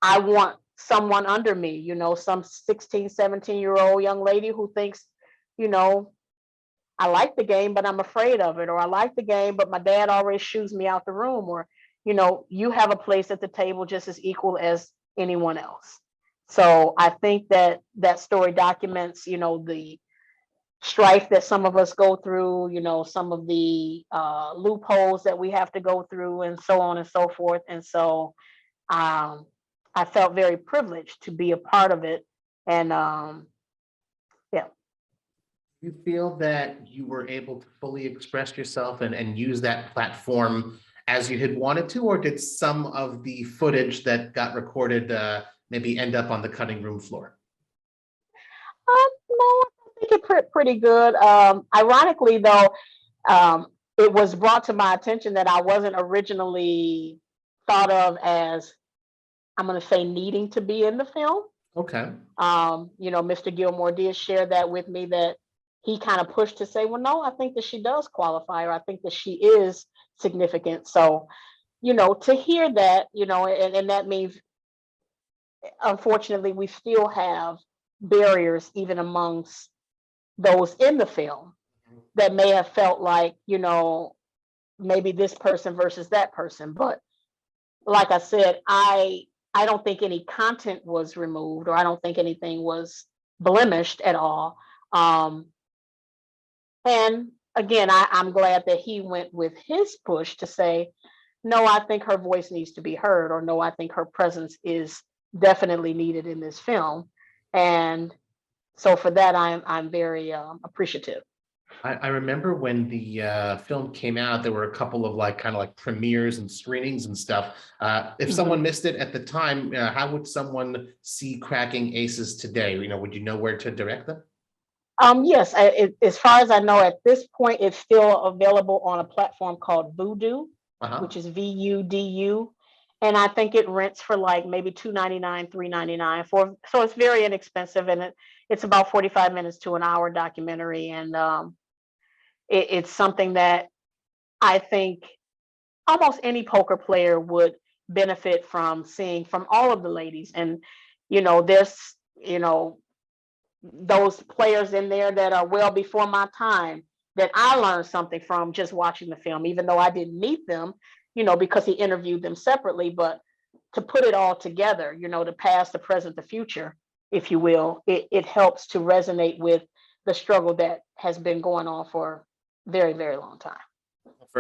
I want someone under me, some 16, 17-year-old young lady who thinks, you know, I like the game, but I'm afraid of it, or I like the game, but my dad always shoos me out the room, or, you have a place at the table just as equal as anyone else. So I think that story documents, the strife that some of us go through, some of the loopholes that we have to go through, and so on and so forth. And so um, I felt very privileged to be a part of it. And yeah. You feel that you were able to fully express yourself and use that platform as you had wanted to, or did some of the footage that got recorded maybe end up on the cutting room floor? No, I think it's pretty good. Ironically, though, it was brought to my attention that I wasn't originally thought of as, I'm going to say, needing to be in the film. Okay. Mr. Gilmore did share that with me, that he kind of pushed to say, well, no, I think that she does qualify, or I think that she is significant. So, to hear that, and that means, unfortunately, we still have barriers even amongst those in the film that may have felt like, maybe this person versus that person. But like I said, I don't think any content was removed, or I don't think anything was blemished at all. And again, I'm glad that he went with his push to say, no, I think her voice needs to be heard, or no, I think her presence is definitely needed in this film. And so for that, I'm very appreciative. I remember when the film came out, there were a couple of kind of like premieres and screenings and stuff. If someone missed it at the time, how would someone see Cracking Aces today? Would you know where to direct them? Yes, as far as I know, at this point, it's still available on a platform called Vudu, which is VUDU. And I think it rents for like maybe $2.99, $3.99 so it's very inexpensive, and it's about 45 minutes to an hour documentary. And it's something that I think almost any poker player would benefit from seeing, from all of the ladies. And, there's, those players in there that are well before my time that I learned something from just watching the film, even though I didn't meet them, because he interviewed them separately. But to put it all together, the past, the present, the future, if you will, it helps to resonate with the struggle that has been going on for a very, very long time.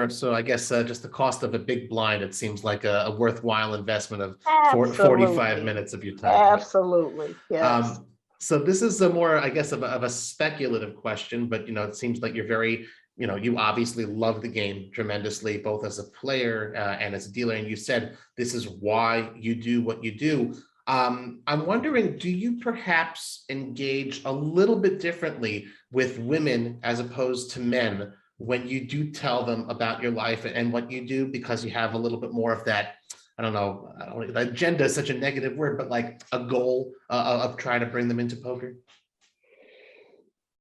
So I guess just the cost of a big blind, it seems like a worthwhile investment of Absolutely. 45 minutes of your time. Absolutely. Yes. So this is a more, I guess, of a speculative question, but it seems like you're very, you obviously love the game tremendously, both as a player and as a dealer. And you said this is why you do what you do. I'm wondering, do you perhaps engage a little bit differently with women as opposed to men when you do tell them about your life and what you do, because you have a little bit more of that, I don't know, agenda is such a negative word, but like a goal of trying to bring them into poker?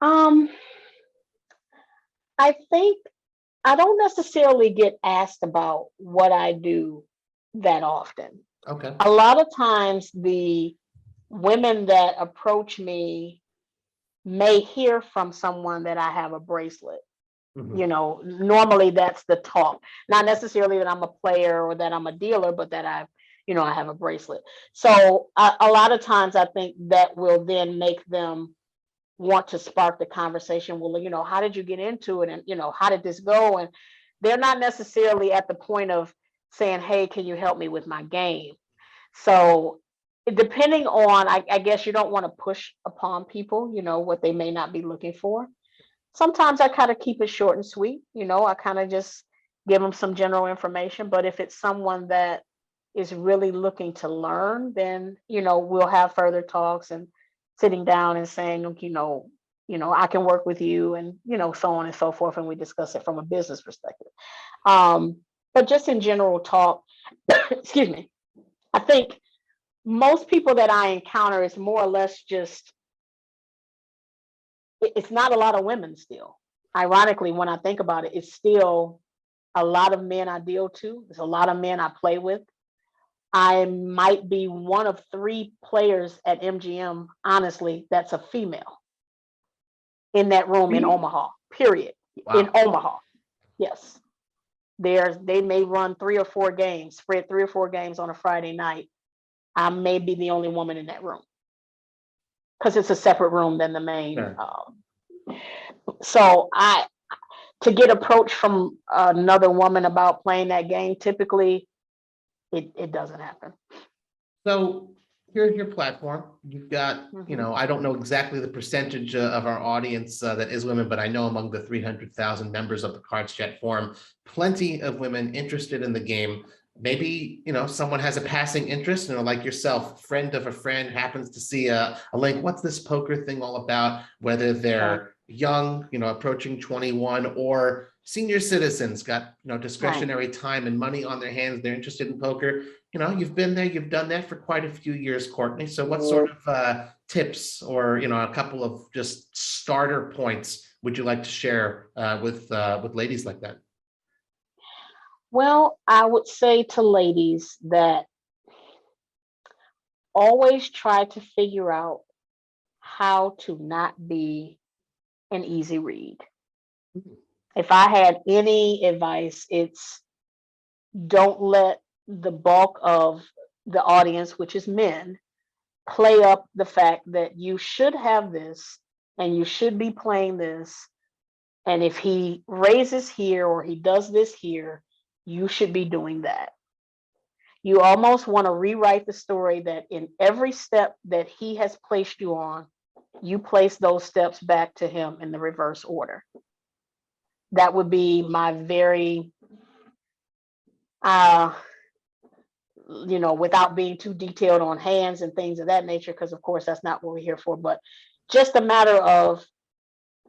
I think I don't necessarily get asked about what I do that often. Okay. A lot of times the women that approach me may hear from someone that I have a bracelet. Normally that's the talk. Not necessarily that I'm a player or that I'm a dealer, but that I have a bracelet. So a lot of times I think that will then make them want to spark the conversation. Well, how did you get into it? And, how did this go? And they're not necessarily at the point of saying, hey, can you help me with my game? So depending on, I guess you don't want to push upon people, what they may not be looking for. Sometimes I kind of keep it short and sweet. I kind of just give them some general information. But if it's someone that is really looking to learn, then, we'll have further talks and sitting down and saying, I can work with you, and, so on and so forth. And we discuss it from a business perspective. But just in general talk, excuse me, I think most people that I encounter is more or less just, it's not a lot of women still. Ironically, when I think about it, it's still a lot of men I deal to. There's a lot of men I play with. I might be one of 3 players at MGM, honestly, that's a female in that room in Omaha, period. Wow. In Omaha. Yes. They may run 3 or 4 games, spread 3 or 4 games on a Friday night. I may be the only woman in that room, because it's a separate room than the main. Sure. So to get approached from another woman about playing that game, typically it doesn't happen. So here's your platform. You've got, I don't know exactly the percentage of our audience that is women, but I know among the 300,000 members of the CardsChat forum, plenty of women interested in the game. Maybe, someone has a passing interest, like yourself, friend of a friend happens to see a link. What's this poker thing all about? Whether they're young, approaching 21, or senior citizens got, Right. discretionary time and money on their hands. They're interested in poker. You've been there, you've done that for quite a few years, Courtney. So what sort of tips or, a couple of just starter points would you like to share with ladies like that? Well, I would say to ladies that always try to figure out how to not be an easy read. If I had any advice, it's don't let the bulk of the audience, which is men, play up the fact that you should have this and you should be playing this. And if he raises here or he does this here, you should be doing that. You almost want to rewrite the story that in every step that he has placed you on, you place those steps back to him in the reverse order. That would be my very, without being too detailed on hands and things of that nature, because of course that's not what we're here for, but just a matter of,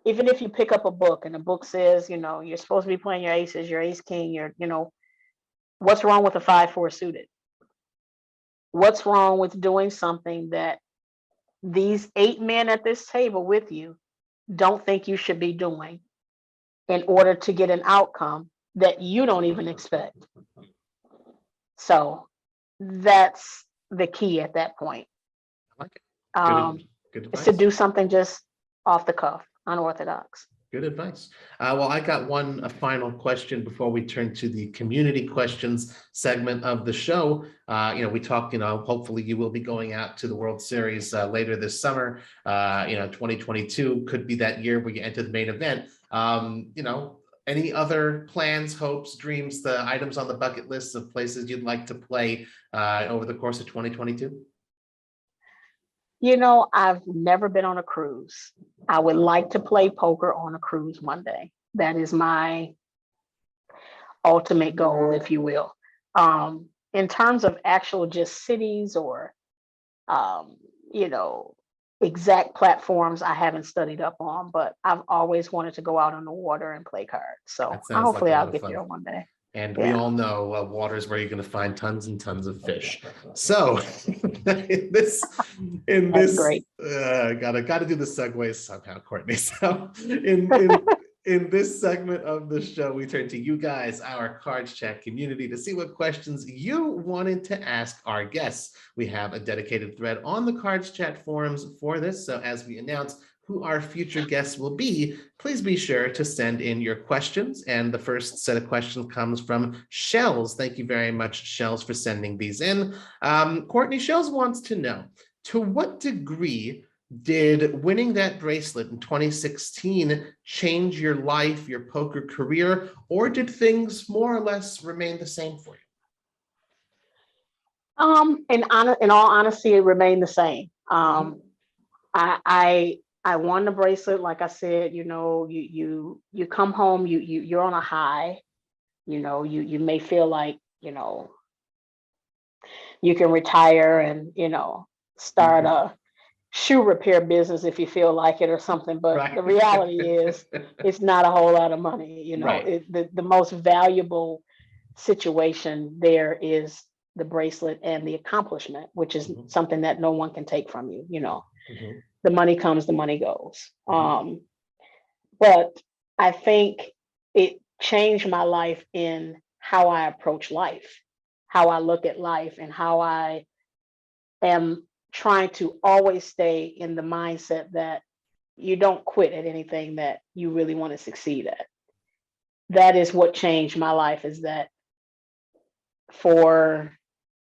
even if you pick up a book and the book says, you're supposed to be playing your aces, your ace king, what's wrong with a 5-4 suited? What's wrong with doing something that these 8 men at this table with you don't think you should be doing in order to get an outcome that you don't even expect? So that's the key at that point. I like it. Good Is advice. to do something just off the cuff, unorthodox. Good advice. Well, I got a final question before we turn to the community questions segment of the show. We talked, hopefully you will be going out to the World Series later this summer. 2022 could be that year where you enter the main event. Any other plans, hopes, dreams, the items on the bucket list of places you'd like to play over the course of 2022? I've never been on a cruise. I would like to play poker on a cruise one day. That is my ultimate goal, if you will. In terms of actual just cities or, exact platforms, I haven't studied up on, but I've always wanted to go out on the water and play cards. So hopefully I'll get there one day. And we all know water is where you're going to find tons and tons of fish. So in this, great. Gotta do the segues somehow, Courtney. So in this segment of the show, we turn to you guys, our Cards Chat community, to see what questions you wanted to ask our guests. We have a dedicated thread on the Cards Chat forums for this. So as we announce who our future guests will be, please be sure to send in your questions. And the first set of questions comes from Shells. Thank you very much, Shells, for sending these in. Courtney, Shells wants to know, to what degree did winning that bracelet in 2016 change your life, your poker career, or did things more or less remain the same for you? In all honesty, it remained the same. I won the bracelet. Like I said, you come home, you're on a high. You may feel like you can retire and start a shoe repair business if you feel like it or something. But Right. The reality is, it's not a whole lot of money. Right. The most valuable situation there is the bracelet and the accomplishment, which is something that no one can take from you. The money comes, the money goes. But I think it changed my life in how I approach life, how I look at life, and how I am trying to always stay in the mindset that you don't quit at anything that you really want to succeed at. That is what changed my life, is that for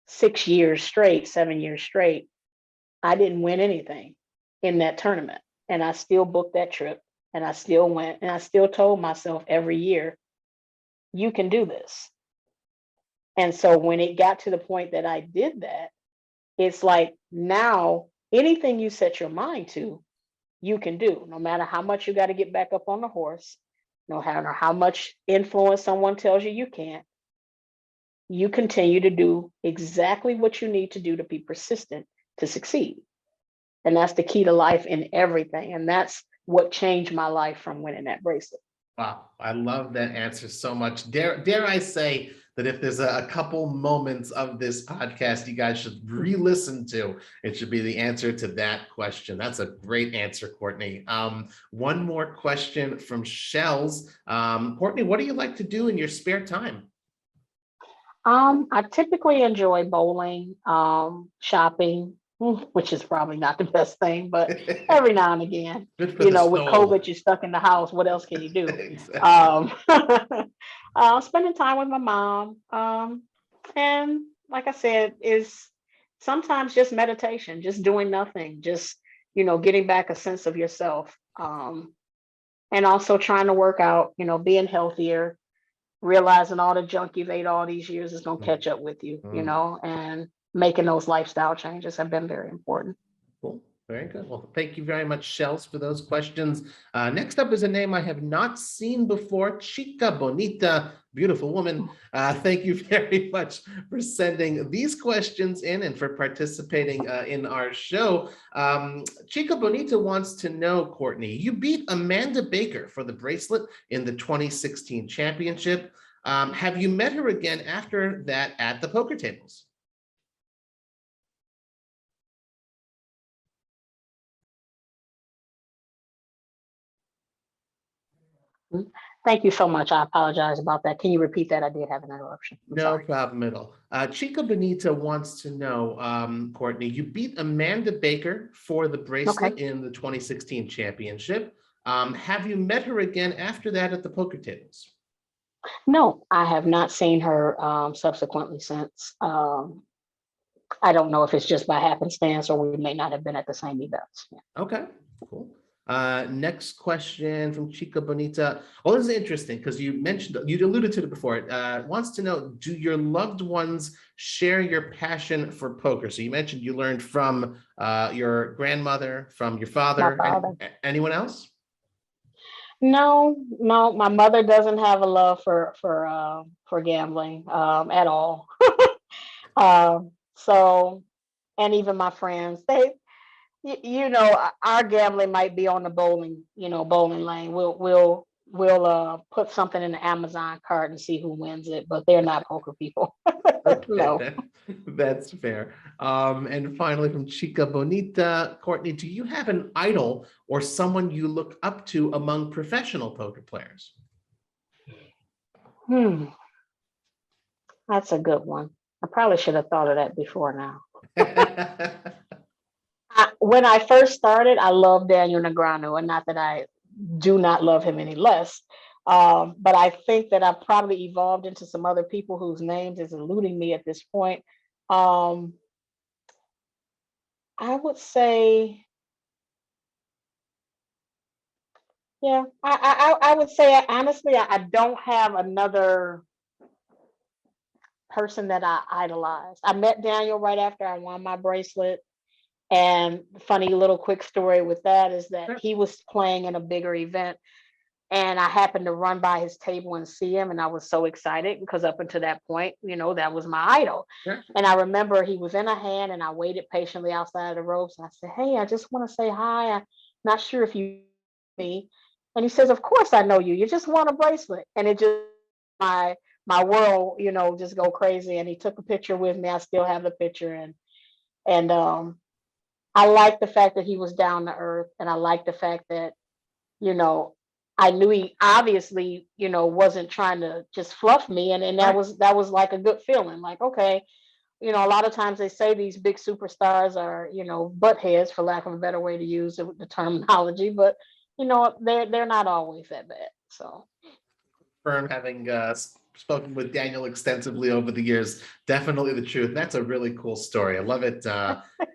7 years straight, I didn't win anything in that tournament. And I still booked that trip, and I still went, and I still told myself every year, you can do this. And so when it got to the point that I did that, it's like, now anything you set your mind to, you can do, no matter how much you got to get back up on the horse, no matter how much influence someone tells you can't. You continue to do exactly what you need to do to be persistent to succeed. And that's the key to life in everything. And that's what changed my life from winning that bracelet. Wow, I love that answer so much. Dare I say that if there's a couple moments of this podcast you guys should re-listen to, it should be the answer to that question. That's a great answer, Courtney. One more question from Shells. Courtney, what do you like to do in your spare time? I typically enjoy bowling, shopping, which is probably not the best thing, but every now and again, Good for the with soul. COVID, you're stuck in the house. What else can you do? Exactly. Spending time with my mom. And like I said, is sometimes just meditation, just doing nothing, just, getting back a sense of yourself. And also trying to work out, being healthier, realizing all the junk you've ate all these years is going to catch up with you, and making those lifestyle changes have been very important. Cool. Very good. Well, thank you very much, Shells, for those questions. Next up is a name I have not seen before, Chica Bonita, beautiful woman. Thank you very much for sending these questions in and for participating in our show. Chica Bonita wants to know, Courtney, you beat Amanda Baker for the bracelet in the 2016 championship. Have you met her again after that at the poker tables? Thank you so much. I apologize about that. Can you repeat that? I did have an interruption. No problem at all. Chica Bonita wants to know, Courtney, you beat Amanda Baker for the bracelet in the 2016 championship. Have you met her again after that at the poker tables? No, I have not seen her subsequently since. I don't know if it's just by happenstance or we may not have been at the same events. Okay, cool. Next question from Chica Bonita. Oh, this is interesting because you alluded to it before. It wants to know, do your loved ones share your passion for poker? So you mentioned you learned from your grandmother, from your father. Anyone else? No, my mother doesn't have a love for gambling at all. So, and even my friends, our gambling might be on the bowling lane. We'll put something in the Amazon cart and see who wins it, but they're not poker people. No. That's fair. And finally, from Chica Bonita, Courtney, do you have an idol or someone you look up to among professional poker players? That's a good one. I probably should have thought of that before now. When I first started, I loved Daniel Negreanu, and not that I do not love him any less, but I think that I've probably evolved into some other people whose names is eluding me at this point. I would say, yeah, I would say, honestly, I don't have another person that I idolized. I met Daniel right after I won my bracelet. And funny little quick story with that is that he was playing in a bigger event and I happened to run by his table and see him. And I was so excited because up until that point, that was my idol. And I remember he was in a hand and I waited patiently outside of the ropes. And I said, "Hey, I just want to say hi. I'm not sure if you know me." And he says, "Of course I know you. You just won a bracelet." And it just, my world, just go crazy. And he took a picture with me. I still have the picture. And I like the fact that he was down to earth, and I like the fact that, I knew he obviously, wasn't trying to just fluff me, and that was like a good feeling. Like, okay, a lot of times they say these big superstars are, butt heads, for lack of a better way to use the terminology, but they're not always that bad. So, having spoken with Daniel extensively over the years, definitely the truth. That's a really cool story. I love it.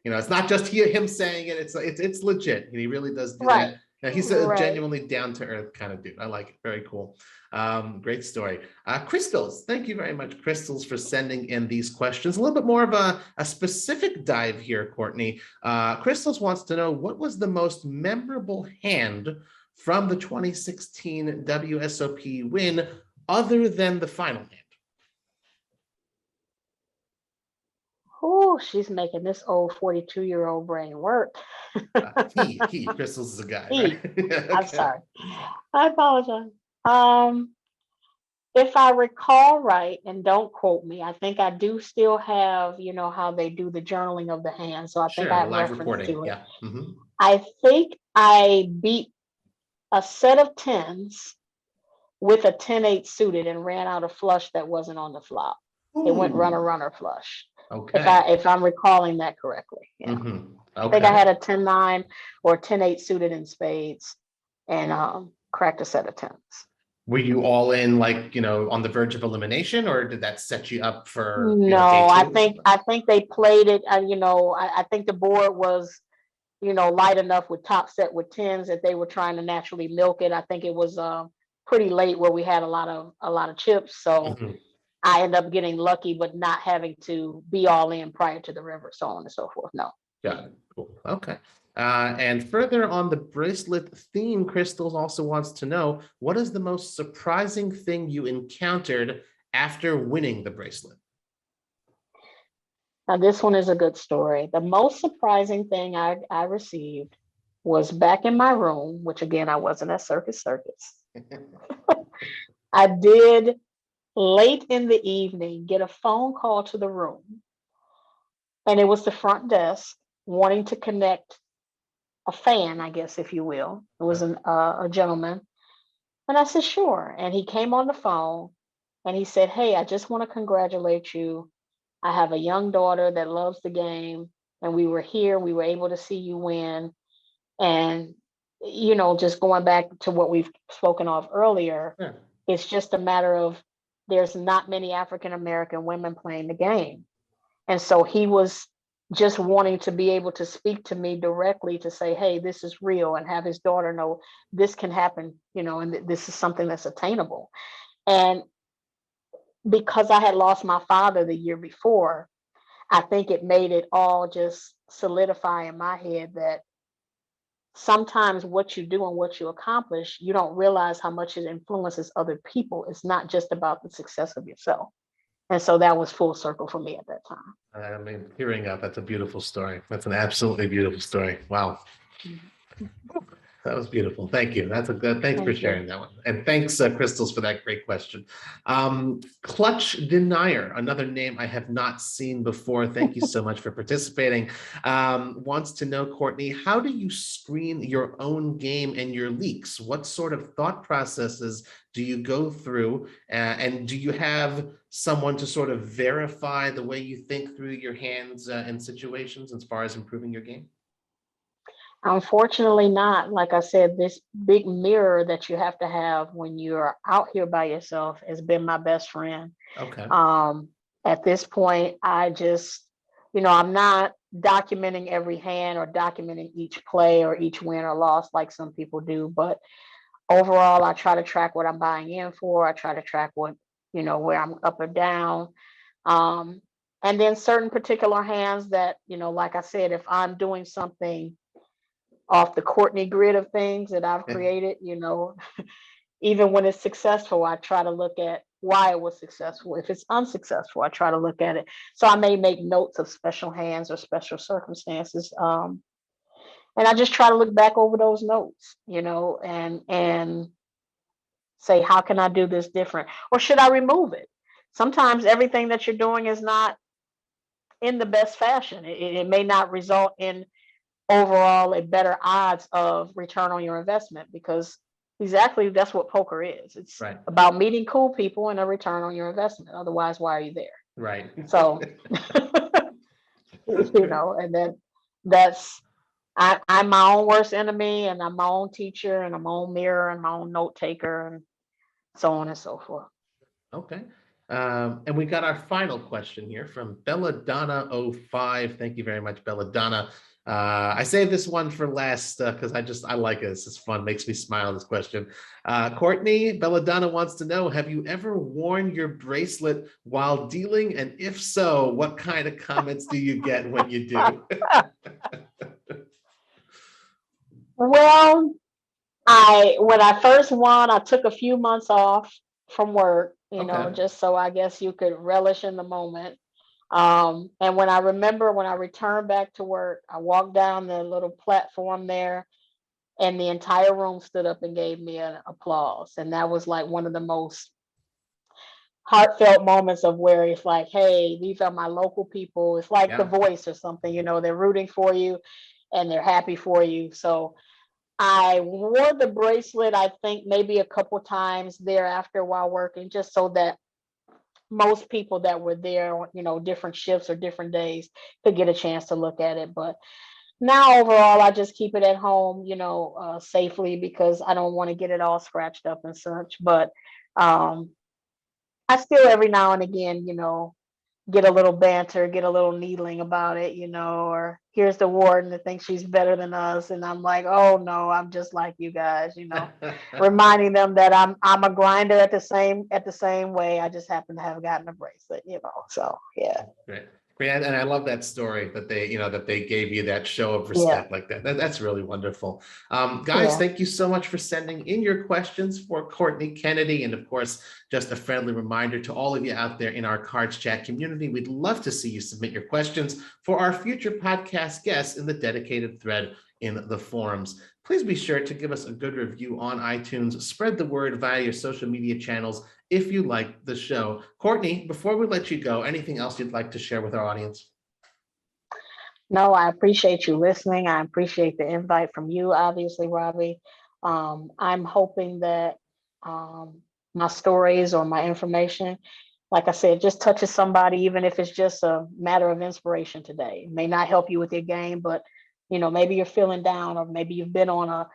It's not just him saying it. It's legit. He really does do that. Now, he's a genuinely down to earth kind of dude. I like it. Very cool. Great story. Crystals, thank you very much, Crystals, for sending in these questions. A little bit more of a specific dive here, Courtney. Crystals wants to know, what was the most memorable hand from the 2016 WSOP win other than the final hand? Oh, she's making this old 42-year-old brain work. Crystals is a guy, right? Okay. I'm sorry. I apologize. Um, if I recall right, and don't quote me, I think I do still have, how they do the journaling of the hand. So I think Sure, I the have live reference recording. to it. Yeah. Mhm. I think I beat a set of tens with a 10-8 suited and ran out a flush that wasn't on the flop. It went Ooh, runner flush. okay. If I'm recalling that correctly. Yeah. I think I Okay. had a 10-9 or 10-8 suited in spades and cracked a set of tens. Were you all in, like, on the verge of elimination, or did that set you up for, day No, I two? think I think they played it. I think the board was, light enough with top set with tens that they were trying to naturally milk it. I think it was pretty late where we had a lot of chips, so Mhm. I end up getting lucky, but not having to be all in prior to the river, so on and so forth. No. Got it. Cool. Okay. And further on the bracelet theme, Crystals also wants to know, what is the most surprising thing you encountered after winning the bracelet? Now, this one is a good story. The most surprising thing I received was back in my room, which again, I wasn't at Circus. I did late in the evening get a phone call to the room, and it was the front desk wanting to connect a fan, I guess, if you will. It was a gentleman. And I said, sure. And he came on the phone and he said, hey, I just want to congratulate you. I have a young daughter that loves the game, and we were here. We were able to see you win. And, just going back to what we've spoken of earlier, Yeah. it's just a matter of there's not many African American women playing the game. And so he was just wanting to be able to speak to me directly to say, hey, this is real, and have his daughter know this can happen, and this is something that's attainable. And because I had lost my father the year before, I think it made it all just solidify in my head that sometimes what you do and what you accomplish, you don't realize how much it influences other people. It's not just about the success of yourself. And so that was full circle for me at that time. I mean, hearing out, that's a beautiful story. That's an absolutely beautiful story. Wow. Mhm. That was beautiful. Thank you. That's a good, thanks for Thank you. sharing that one. And thanks, Crystals, for that great question. Clutch Denier, another name I have not seen before. Thank you so much for participating. Wants to know, Courtney, how do you screen your own game and your leaks? What sort of thought processes do you go through? And do you have someone to sort of verify the way you think through your hands and situations as far as improving your game? Unfortunately, not. Like I said, this big mirror that you have to have when you're out here by yourself has been my best friend. Okay. Um, at this point, I just, I'm not documenting every hand or documenting each play or each win or loss like some people do. But overall, I try to track what I'm buying in for. I try to track what, where I'm up or down. Um, and then certain particular hands that, like I said, if I'm doing something off the Courtney grid of things that I've created, even when it's successful, I try to look at why it was successful. If it's unsuccessful, I try to look at it. So I may make notes of special hands or special circumstances. And I just try to look back over those notes, and say, how can I do this different? Or should I remove it? Sometimes everything that you're doing is not in the best fashion. It may not result in overall a better odds of return on your investment, because exactly that's what poker is. It's Right. about meeting cool people and a return on your investment. Otherwise, why are you there? Right. So, and then that's I'm my own worst enemy, and I'm my own teacher, and I'm my own mirror, and my own note taker, and so on and so forth. Okay. And we got our final question here from Belladonna05. Thank you very much, Belladonna. I saved this one for last because I like it. This is fun, makes me smile, this question. Courtney, Belladonna wants to know, have you ever worn your bracelet while dealing? And if so, what kind of comments do you get when you do? Well, when I first won, I took a few months off from work, Okay. just so I guess you could relish in the moment. And when I returned back to work, I walked down the little platform there, and the entire room stood up and gave me an applause. And that was like one of the most heartfelt moments of where it's like, hey, these are my local people. It's like The Yeah. Voice or something, you know, they're rooting for you and they're happy for you. So I wore the bracelet, I think maybe a couple times thereafter while working, just so that most people that were there, you know, different shifts or different days could get a chance to look at it. But now overall, I just keep it at home, you know, safely, because I don't want to get it all scratched up and such. But um, I still every now and again, you know, get a little banter, get a little needling about it, you know, or here's the warden that thinks she's better than us. And I'm like, oh no, I'm just like you guys, you know, reminding them that I'm a grinder at the same way. I just happen to have gotten a bracelet, you know. So yeah. Great. Great. And I love that story that they gave you that show of Yeah. respect like that. That's really wonderful. Guys, Yeah. thank you so much for sending in your questions for Courtney Kennedy. And of course, just a friendly reminder to all of you out there in our Cards Chat community, we'd love to see you submit your questions for our future podcast guests in the dedicated thread in the forums. Please be sure to give us a good review on iTunes, spread the word via your social media channels if you like the show. Courtney, before we let you go, anything else you'd like to share with our audience? No, I appreciate you listening. I appreciate the invite from you, obviously, Robbie. I'm hoping that um, my stories or my information, like I said, just touches somebody, even if it's just a matter of inspiration today. It may not help you with your game, but you know, maybe you're feeling down, or maybe you've been on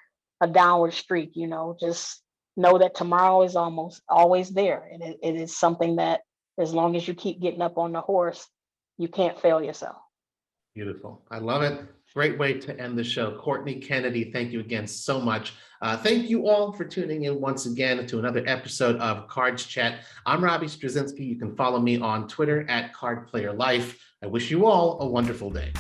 a downward streak. You know, just know that tomorrow is almost always there, and it is something that, as long as you keep getting up on the horse, you can't fail yourself. Beautiful. I love it. Great way to end the show. Courtney Kennedy, thank you again so much. Thank you all for tuning in once again to another episode of Cards Chat. I'm Robbie Strazynski. You can follow me on Twitter at CardPlayerLife. I wish you all a wonderful day.